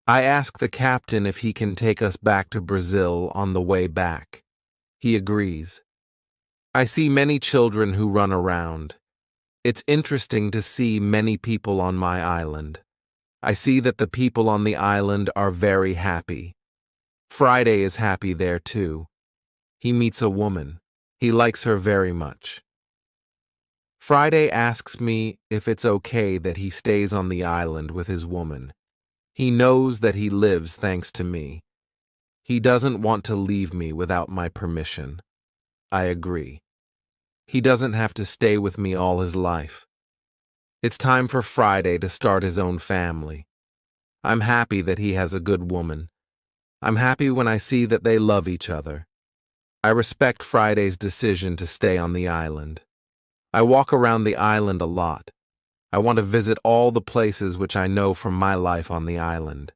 I ask the captain if he can take us back to Brazil on the way back. He agrees. I see many children who run around. It's interesting to see many people on my island. I see that the people on the island are very happy. Friday is happy there too. He meets a woman. He likes her very much. Friday asks me if it's okay that he stays on the island with his woman. He knows that he lives thanks to me. He doesn't want to leave me without my permission. I agree. He doesn't have to stay with me all his life. It's time for Friday to start his own family. I'm happy that he has a good woman. I'm happy when I see that they love each other. I respect Friday's decision to stay on the island. I walk around the island a lot. I want to visit all the places which I know from my life on the island.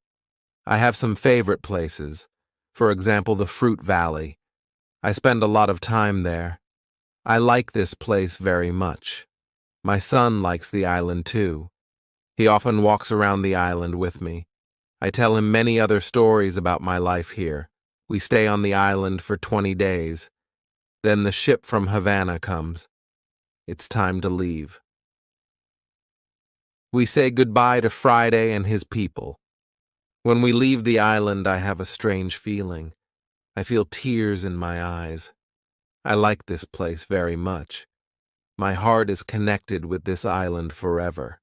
I have some favorite places. For example, the Fruit Valley. I spend a lot of time there. I like this place very much. My son likes the island too. He often walks around the island with me. I tell him many other stories about my life here. We stay on the island for 20 days. Then the ship from Havana comes. It's time to leave. We say goodbye to Friday and his people. When we leave the island, I have a strange feeling. I feel tears in my eyes. I like this place very much. My heart is connected with this island forever.